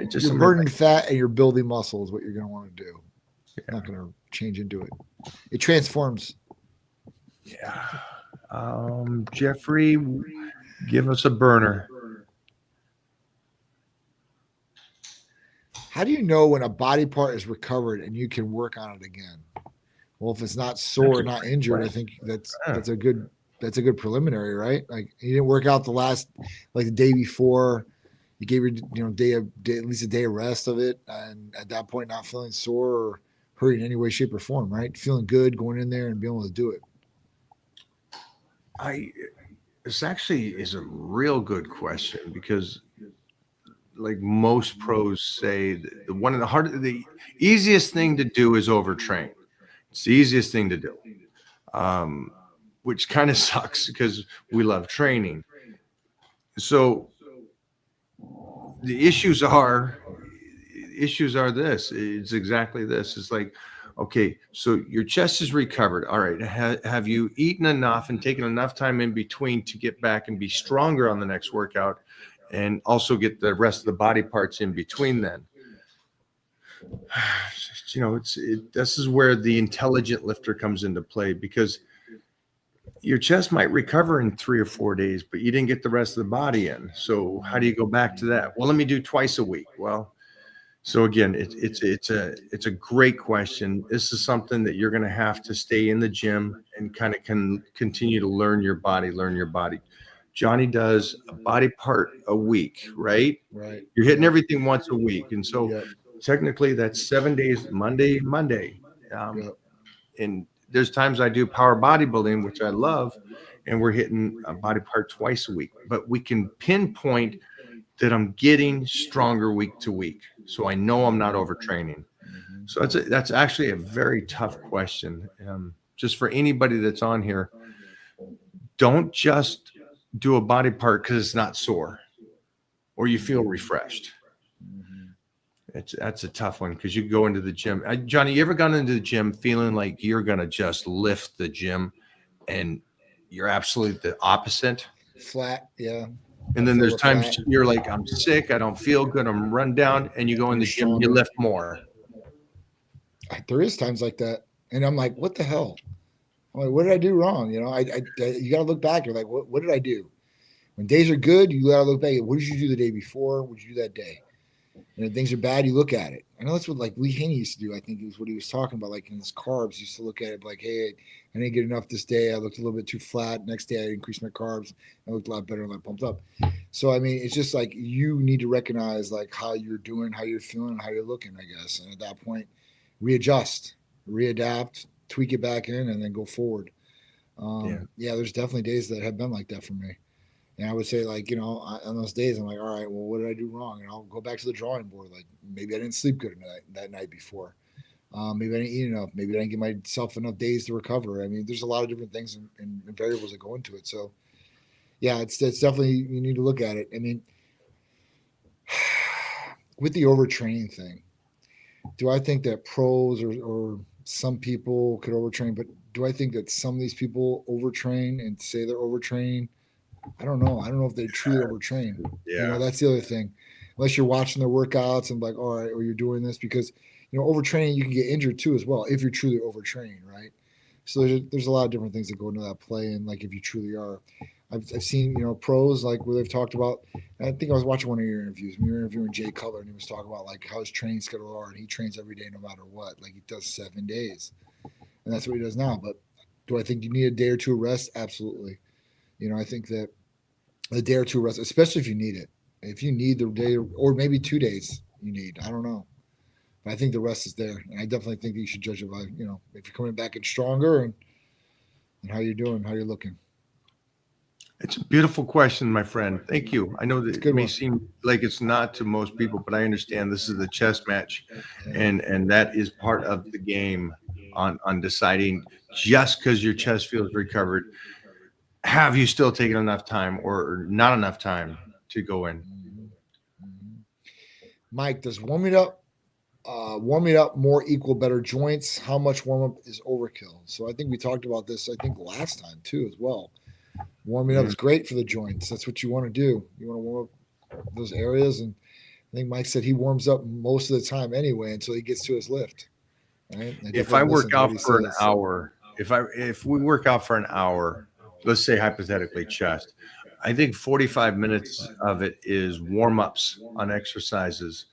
just you're burning fat and you're building muscle is what you're going to want to do. Yeah. Not going to change into it. It transforms. Yeah. Jeffrey, give us a burner. How do you know when a body part is recovered and you can work on it again? Well, if it's not sore, not injured, I think that's a good preliminary, right? Like you didn't work out the day before, you gave your at least a day of rest of it, and at that point not feeling sore or hurt in any way, shape, or form, right? Feeling good, going in there and being able to do it. This actually is a real good question because, like most pros say, the easiest thing to do is overtrain. It's the easiest thing to do, which kind of sucks because we love training. So the issues are this. It's exactly this. It's like, okay, so your chest is recovered. All right. Have you eaten enough and taken enough time in between to get back and be stronger on the next workout and also get the rest of the body parts in between then? This is where the intelligent lifter comes into play because your chest might recover in 3 or 4 days, but you didn't get the rest of the body in. So how do you go back to that? Well, let me do twice a week. Well, so again, it's a great question. This is something that you're going to have to stay in the gym and kind of continue to learn your body. Johnny does a body part a week, right? Right. You're hitting everything once a week. And so technically that's 7 days, Monday. And there's times I do power bodybuilding, which I love, and we're hitting a body part twice a week, but we can pinpoint that I'm getting stronger week to week. So I know I'm not overtraining. So that's actually a very tough question. Just for anybody that's on here, don't just do a body part because it's not sore or you feel refreshed. That's a tough one because you go into the gym. Johnny, you ever gone into the gym feeling like you're going to just lift the gym and you're absolutely the opposite? Flat, yeah. And then there's times you're like, I'm sick, I don't feel good, I'm run down, and you go in the gym, you lift more. There is times like that. And I'm like, what the hell? I'm like, what did I do wrong? You got to look back. You're like, what did I do? When days are good, you got to look back at what did you do the day before? What did you do that day? And if things are bad, you look at it. I know that's what like Lee Haney used to do. I think is what he was talking about, like in his carbs. He used to look at it like, hey, I didn't get enough this day. I looked a little bit too flat. Next day, I increased my carbs. I looked a lot better and I pumped up. So I mean, it's just like you need to recognize like how you're doing, how you're feeling, how you're looking, I guess. And at that point, readjust, readapt, tweak it back in, and then go forward. Yeah, there's definitely days that have been like that for me. And I would say, like, you know, on those days, I'm like, all right, well, what did I do wrong? And I'll go back to the drawing board. Like, maybe I didn't sleep good that night before. Maybe I didn't eat enough. Maybe I didn't give myself enough days to recover. I mean, there's a lot of different things and variables that go into it. So, yeah, it's definitely, you need to look at it. I mean, with the overtraining thing, do I think that pros or some people could overtrain? But do I think that some of these people overtrain and say they're overtraining? I don't know. I don't know if they truly overtrain. Yeah. You know, that's the other thing. Unless you're watching their workouts and like, all right, or you're doing this because, you know, overtraining, you can get injured too as well if you're truly overtraining, right? So there's a lot of different things that go into that play. And like if you truly are, I've seen, you know, pros like where they've talked about, I think I was watching one of your interviews. You were interviewing Jay Cutler and he was talking about like how his training schedule are and he trains every day no matter what. Like he does 7 days. And that's what he does now. But do I think you need a day or two of rest? Absolutely. You know, I think that a day or two of rest, especially if you need it. If you need the day or maybe 2 days you need, I don't know. But I think the rest is there. And I definitely think that you should judge it by, you know, if you're coming back in stronger and how you're doing, how you're looking. It's a beautiful question, my friend. Thank you. I know that it may one. seem like it's not to most people, but I understand this is the chess match, and that is part of the game on deciding just because your chest feels recovered, have you still taken enough time or not enough time to go in? Mike, does warming up more equal better joints? How much warm up is overkill? So I think we talked about this, I think last time too, as well. Warming up is great for the joints. That's what you want to do. You want to warm up those areas. And I think Mike said he warms up most of the time anyway until he gets to his lift. Right? If I work out for an hour, if we work out for an hour, let's say hypothetically chest, I think 45 minutes of it is warm-ups on exercises,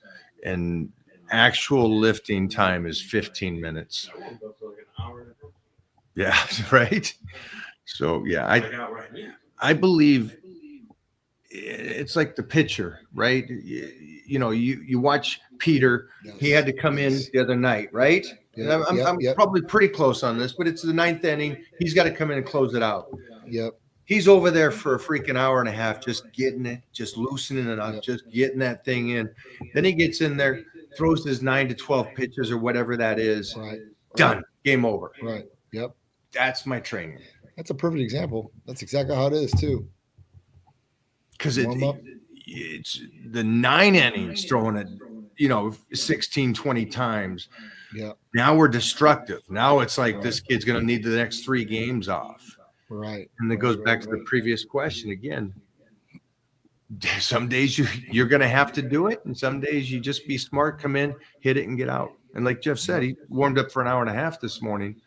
and actual lifting time is 15 minutes. Yeah, right. So yeah, I believe it's like the pitcher, right? You know, you watch Peter. He had to come in the other night, right? I'm probably pretty close on this, but it's the 9th inning. He's got to come in and close it out. Yep. He's over there for a freaking hour and a half, just getting it, just loosening it up, just getting that thing in. Then he gets in there, throws his 9 to 12 pitches or whatever that is. Right. Done. Game over. Right. Yep. That's my training. That's a perfect example. That's exactly how it is too. Because it's the 9 innings throwing it, you know, 16, 20 times. Yeah. Now we're destructive. Now it's like this kid's going to need the next 3 games off. Right. And it goes back to the previous question again. Some days you're going to have to do it. And some days you just be smart, come in, hit it and get out. And like Jeff said, he warmed up for an hour and a half this morning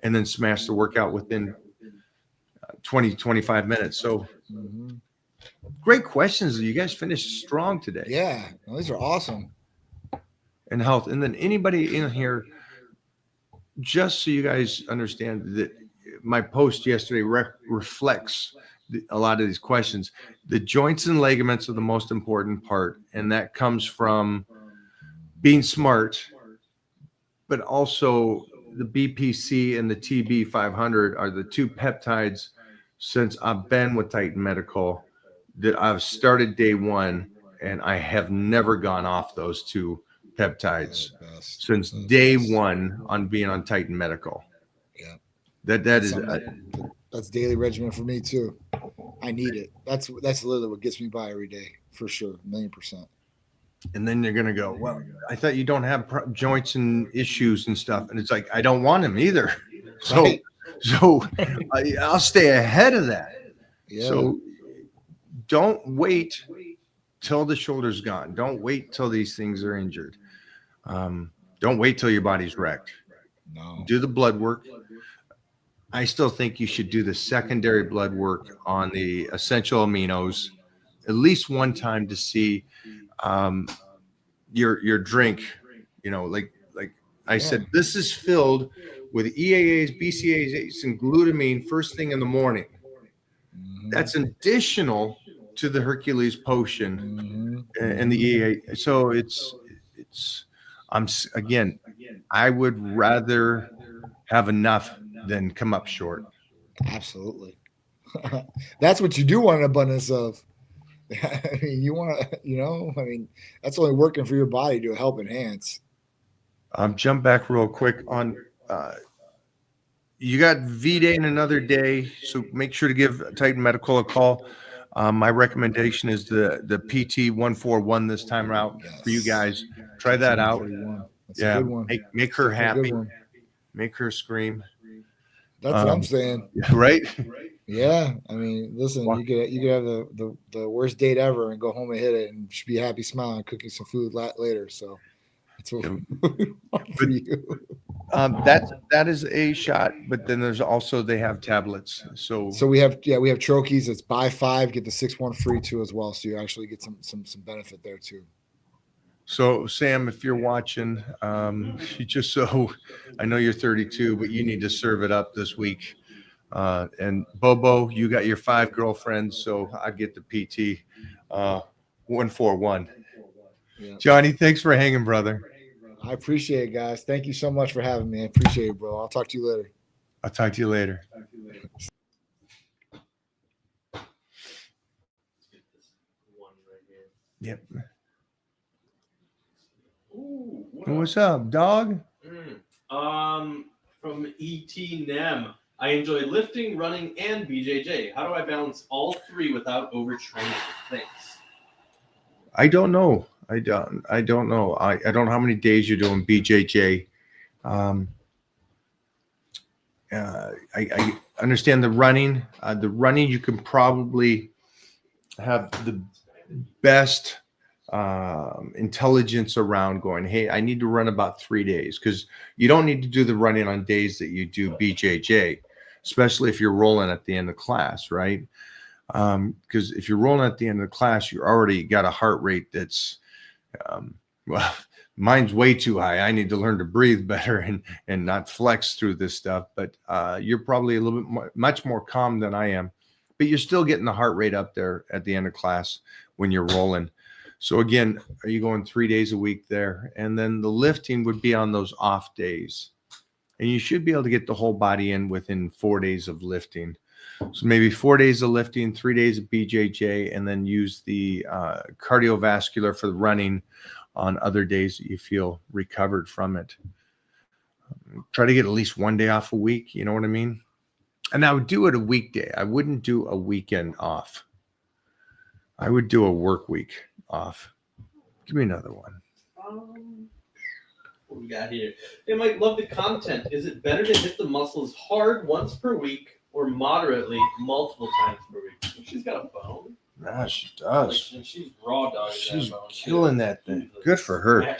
and then smashed the workout within 20, 25 minutes. So great questions. You guys finished strong today. Yeah. Well, these are awesome. And health. And then anybody in here, just so you guys understand that my post yesterday reflects a lot of these questions. The joints and ligaments are the most important part. And that comes from being smart, but also the BPC and the TB500 are the 2 peptides since I've been with Titan Medical that I've started day 1, and I have never gone off those 2 peptides since day 1 on being on Titan Medical. Yeah. That's daily regimen for me too. I need it. That's literally what gets me by every day for sure. 1,000,000%. And then you're going to go, well, I thought you don't have joints and issues and stuff. And it's like, I don't want them either. So, Right. so I'll stay ahead of that. Yeah. So don't wait till the shoulder's gone. Don't wait till these things are injured. Don't wait till your body's wrecked. No. Do the blood work. I still think you should do the secondary blood work on the essential aminos at least one time to see your drink, like I Yeah. said, this is filled with EAAs, BCAAs, and glutamine first thing in the morning. Mhm. That's additional to the Hercules potion and the EAA. So again, I would rather have enough than come up short. Absolutely. That's what you do want an abundance of. I mean, you want to, that's only working for your body to help enhance. Jump back real quick on. You got V-Day in another day, so make sure to give Titan Medical a call. My recommendation is the PT 141 this time out for you guys. Try that out. 141. That's Yeah, a good one. make her Definitely a happy, good one. make her scream. That's what I'm saying. Right? Yeah, I mean, listen, Wow. you could have the worst date ever and go home and hit it and just be happy, smiling, cooking some food later. So that's what we want for you. That is a shot, but then there's also they have tablets. So we have trochees. It's buy 5 get the 6th one free too as well. So you actually get some benefit there too. So Sam, if you're watching, you just I know you're 32, but you need to serve it up this week. And Bobo, you got your 5 girlfriends, so I'd get the PT 141. Yeah. Johnny, thanks for hanging, brother. I appreciate it, guys. Thank you so much for having me. I appreciate it, bro. I'll talk to you later. I'll talk to you later. Yep. Ooh, What's up, dog? From ET Nem. I enjoy lifting, running, and BJJ. How do I balance all 3 without overtraining? Thanks. I don't know. I don't know. I don't know how many days you're doing BJJ. I understand the running. The running, you can probably have the best intelligence around going, hey, I need to run about 3 days, because you don't need to do the running on days that you do BJJ, especially if you're rolling at the end of class, right? Because if you're rolling at the end of the class, you already got a heart rate that's well, mine's way too high. I need to learn to breathe better and not flex through this stuff. But you're probably a little bit much more calm than I am, but you're still getting the heart rate up there at the end of class when you're rolling. So again, are you going 3 days a week there? And then the lifting would be on those off days. And you should be able to get the whole body in within 4 days of lifting. So maybe 4 days of lifting, 3 days of BJJ, and then use the cardiovascular for the running on other days that you feel recovered from it. Try to get at least 1 day off a week. You know what I mean? And I would do it a weekday. I wouldn't do a weekend off. I would do a work week off. Give me another one. What we got here? They might love the content. Is it better to hit the muscles hard once per week or moderately multiple times per week? She's got a bone. Ah, she does. And she's raw dog. She's killing that thing. Good for her.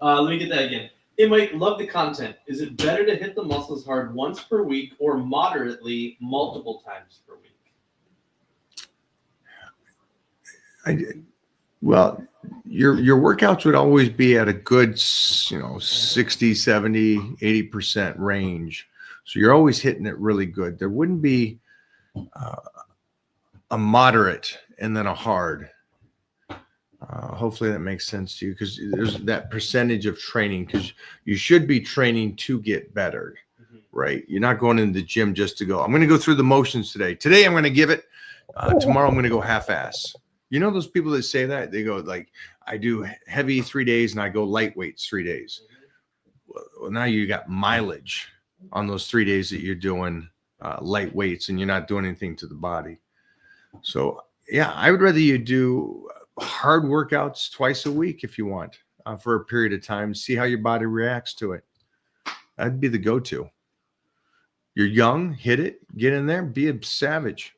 Let me get that again. They might love the content. Is it better to hit the muscles hard once per week or moderately multiple times per week? Well, your workouts would always be at a good, 60, 70, 80% range. So you're always hitting it really good. There wouldn't be a moderate and then a hard. Hopefully that makes sense to you, because there's that percentage of training, because you should be training to get better, right? You're not going into the gym just to go, I'm going to go through the motions today. Today I'm going to give it. Tomorrow I'm going to go half-ass. You know those people that say that? They go like, I do heavy 3 days and I go light weights 3 days. Well, now you got mileage on those 3 days that you're doing light weights and you're not doing anything to the body. So yeah, I would rather you do hard workouts twice a week if you want for a period of time. See how your body reacts to it. That'd be the go-to. You're young, hit it, get in there, be a savage.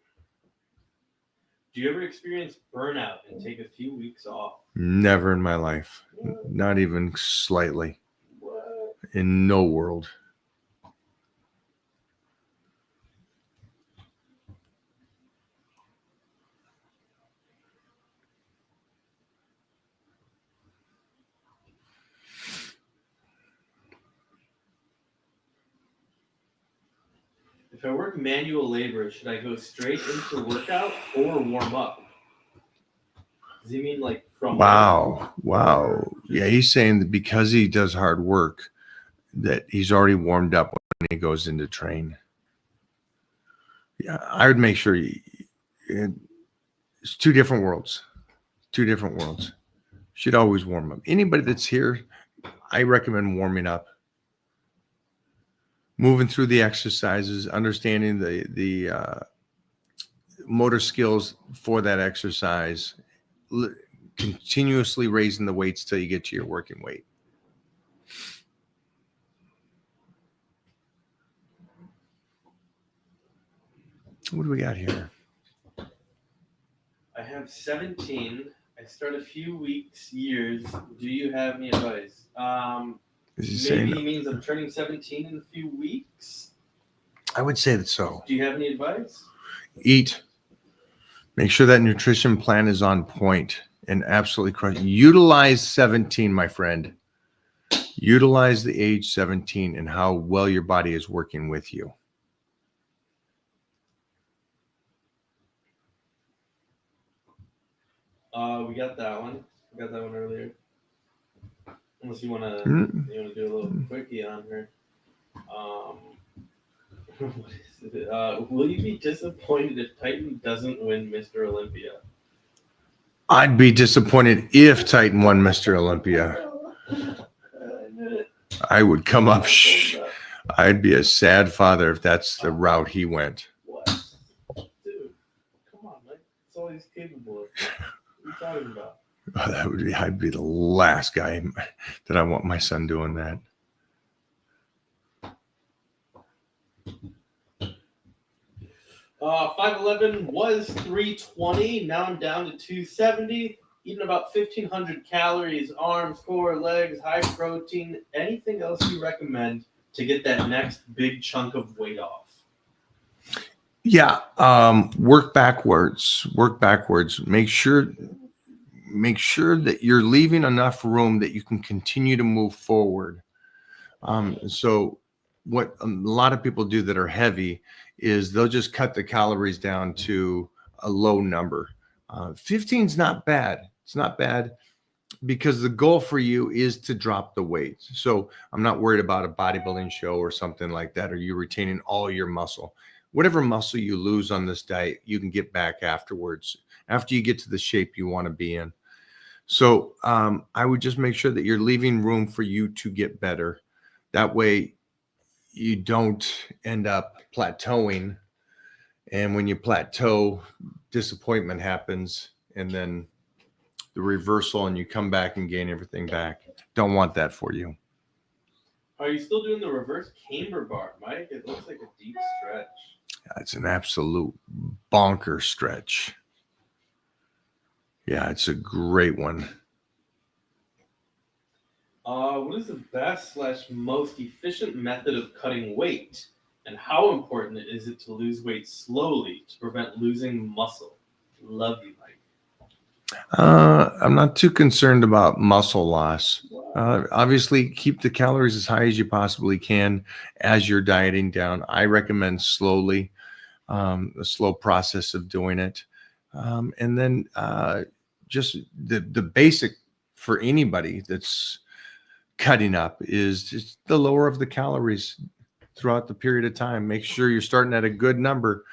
Do you ever experience burnout and take a few weeks off? Never in my life. Not even slightly. What? In no world. If I work manual labor, should I go straight into workout or warm up? Does he mean like from Wow. work? Wow. Yeah, he's saying that because he does hard work, that he's already warmed up when he goes into train. Yeah, I would make sure it's two different worlds. Two different worlds. Should always warm up. Anybody that's here, I recommend warming up. Moving through the exercises, understanding the motor skills for that exercise, continuously raising the weights till you get to your working weight. What do we got here? I have 17. I start a few weeks, years. Do you have any advice? Is he Maybe saying? he means I'm turning 17 in a few weeks. I would say that so. Do you have any advice? Eat. Make sure that nutrition plan is on point and absolutely correct. Utilize 17, my friend. Utilize the age 17 and how well your body is working with you. We got that one. We got that one earlier. Unless you wanna Mm. do a little quickie on her. What is it? Will you be disappointed if Titan doesn't win Mr. Olympia? I'd be disappointed if Titan won Mr. Olympia. I would come up. I'd be a sad father if that's the route he went. What? Dude, come on, Mike. That's all he's capable of. What are you talking about? Oh, that would be. I'd be the last guy that I want my son doing that. Uh, 5'11" was 320. Now I'm down to 270. Eating about 1,500 calories, arms, core, legs, high protein. Anything else you recommend to get that next big chunk of weight off? Yeah, work backwards. Work backwards. Make sure that you're leaving enough room that you can continue to move forward. So what a lot of people do that are heavy is they'll just cut the calories down to a low number. 15 is not bad. It's not bad because the goal for you is to drop the weight. So I'm not worried about a bodybuilding show or something like that, or you retaining all your muscle. Whatever muscle you lose on this diet, you can get back afterwards, after you get to the shape you want to be in. So I would just make sure that you're leaving room for you to get better. That way you don't end up plateauing. And when you plateau, disappointment happens, and then the reversal, and you come back and gain everything back. Don't want that for you. Are you still doing the reverse camber bar, Mike? It looks like a deep stretch. It's an absolute bonker stretch. Yeah, it's a great one. What is the best / most efficient method of cutting weight? And how important is it to lose weight slowly to prevent losing muscle? Love you, Mike. I'm not too concerned about muscle loss. Obviously, keep the calories as high as you possibly can as you're dieting down. I recommend slowly, a slow process of doing it. And then just the basic for anybody that's cutting up is just the lower of the calories throughout the period of time. Make sure you're starting at a good number,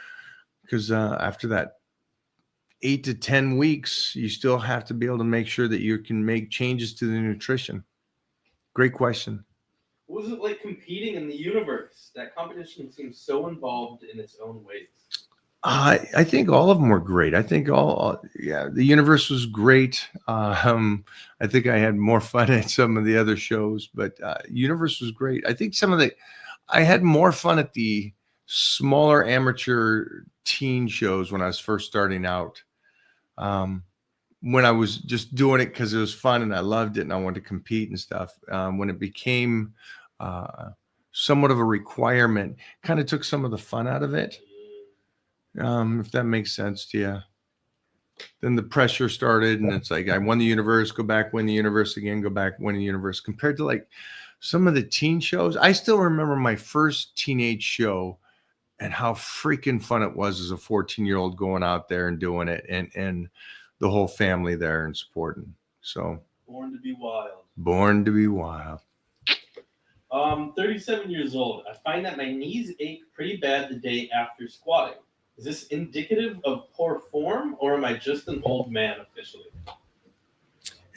because after that 8 to 10 weeks, you still have to be able to make sure that you can make changes to the nutrition. Great question. What was it like competing in the universe? That competition seems so involved in its own ways. I think all of them were great. I think the universe was great. I think I had more fun at some of the other shows, but universe was great. I think I had more fun at the smaller amateur teen shows when I was first starting out. When I was just doing it because it was fun and I loved it and I wanted to compete and stuff. When it became somewhat of a requirement, kind of took some of the fun out of it. If that makes sense to you. Then the pressure started, and it's like, I won the universe, go back, win the universe again, go back, win the universe. Compared to like some of the teen shows, I still remember my first teenage show. and how freaking fun it was as a 14-year-old going out there and doing it, and the whole family there and supporting. So Born to be wild. born to be wild. 37 years old. I find that my knees ache pretty bad the day after squatting. Is this indicative of poor form, or am I just an old man officially?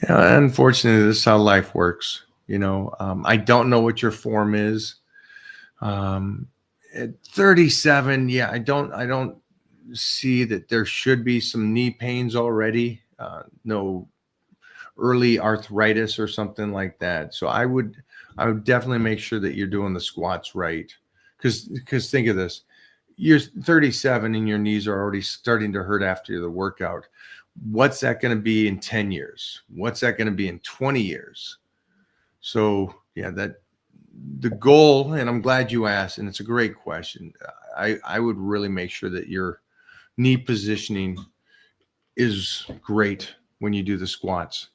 Yeah, unfortunately, this is how life works. I don't know what your form is. At 37, yeah, I don't see that there should be some knee pains already. No early arthritis or something like that. So I would definitely make sure that you're doing the squats right. Because think of this, you're 37 and your knees are already starting to hurt after the workout. What's that going to be in 10 years? What's that going to be in 20 years? So yeah, that the goal, and I'm glad you asked, and it's a great question. I would really make sure that your knee positioning is great when you do the squats.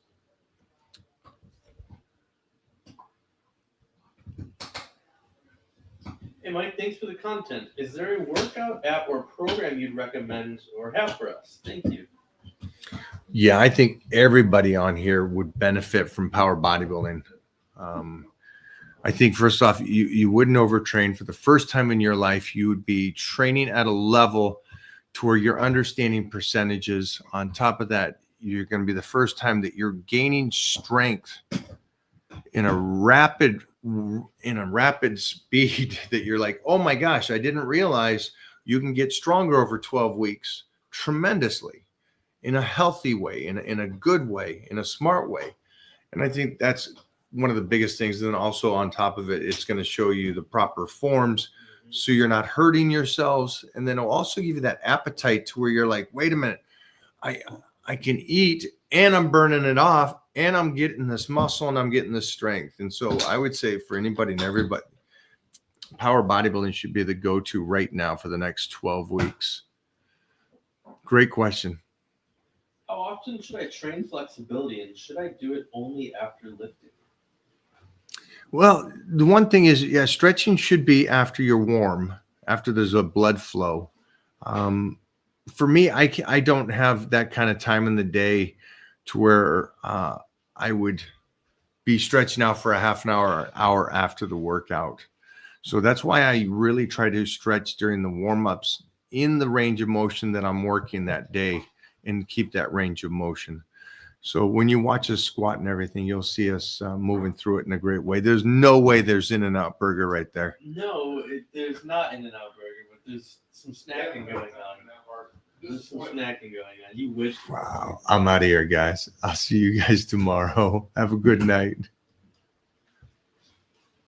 Hey Mike, thanks for the content. Is there a workout app or program you'd recommend or have for us? Thank you. Yeah, I think everybody on here would benefit from power bodybuilding. I think first off, you wouldn't overtrain. For the first time in your life, you would be training at a level to where you're understanding percentages. On top of that, you're going to be the first time that you're gaining strength in a rapid speed that you're like, oh my gosh, I didn't realize you can get stronger over 12 weeks tremendously, in a healthy way, in a good way, in a smart way. And I think that's one of the biggest things. And then also on top of it, it's going to show you the proper forms so you're not hurting yourselves. And then it'll also give you that appetite to where you're like, wait a minute, I can eat and I'm burning it off and I'm getting this muscle and I'm getting this strength. And so I would say for anybody and everybody, power bodybuilding should be the go-to right now for the next 12 weeks. Great question. How often should I train flexibility, and should I do it only after lifting? Well, the one thing is, yeah, stretching should be after you're warm, after there's a blood flow. For me, I don't have that kind of time in the day to where I would be stretching out for a half an hour or hour after the workout. So that's why I really try to stretch during the warm-ups in the range of motion that I'm working that day and keep that range of motion. So when you watch us squat and everything, you'll see us moving through it in a great way. There's no way there's In-N-Out Burger right there. No, there's not In-N-Out Burger, but there's some snacking going on. There's some snacking going on. You wish. Wow. I'm out of here, guys. I'll see you guys tomorrow. Have a good night.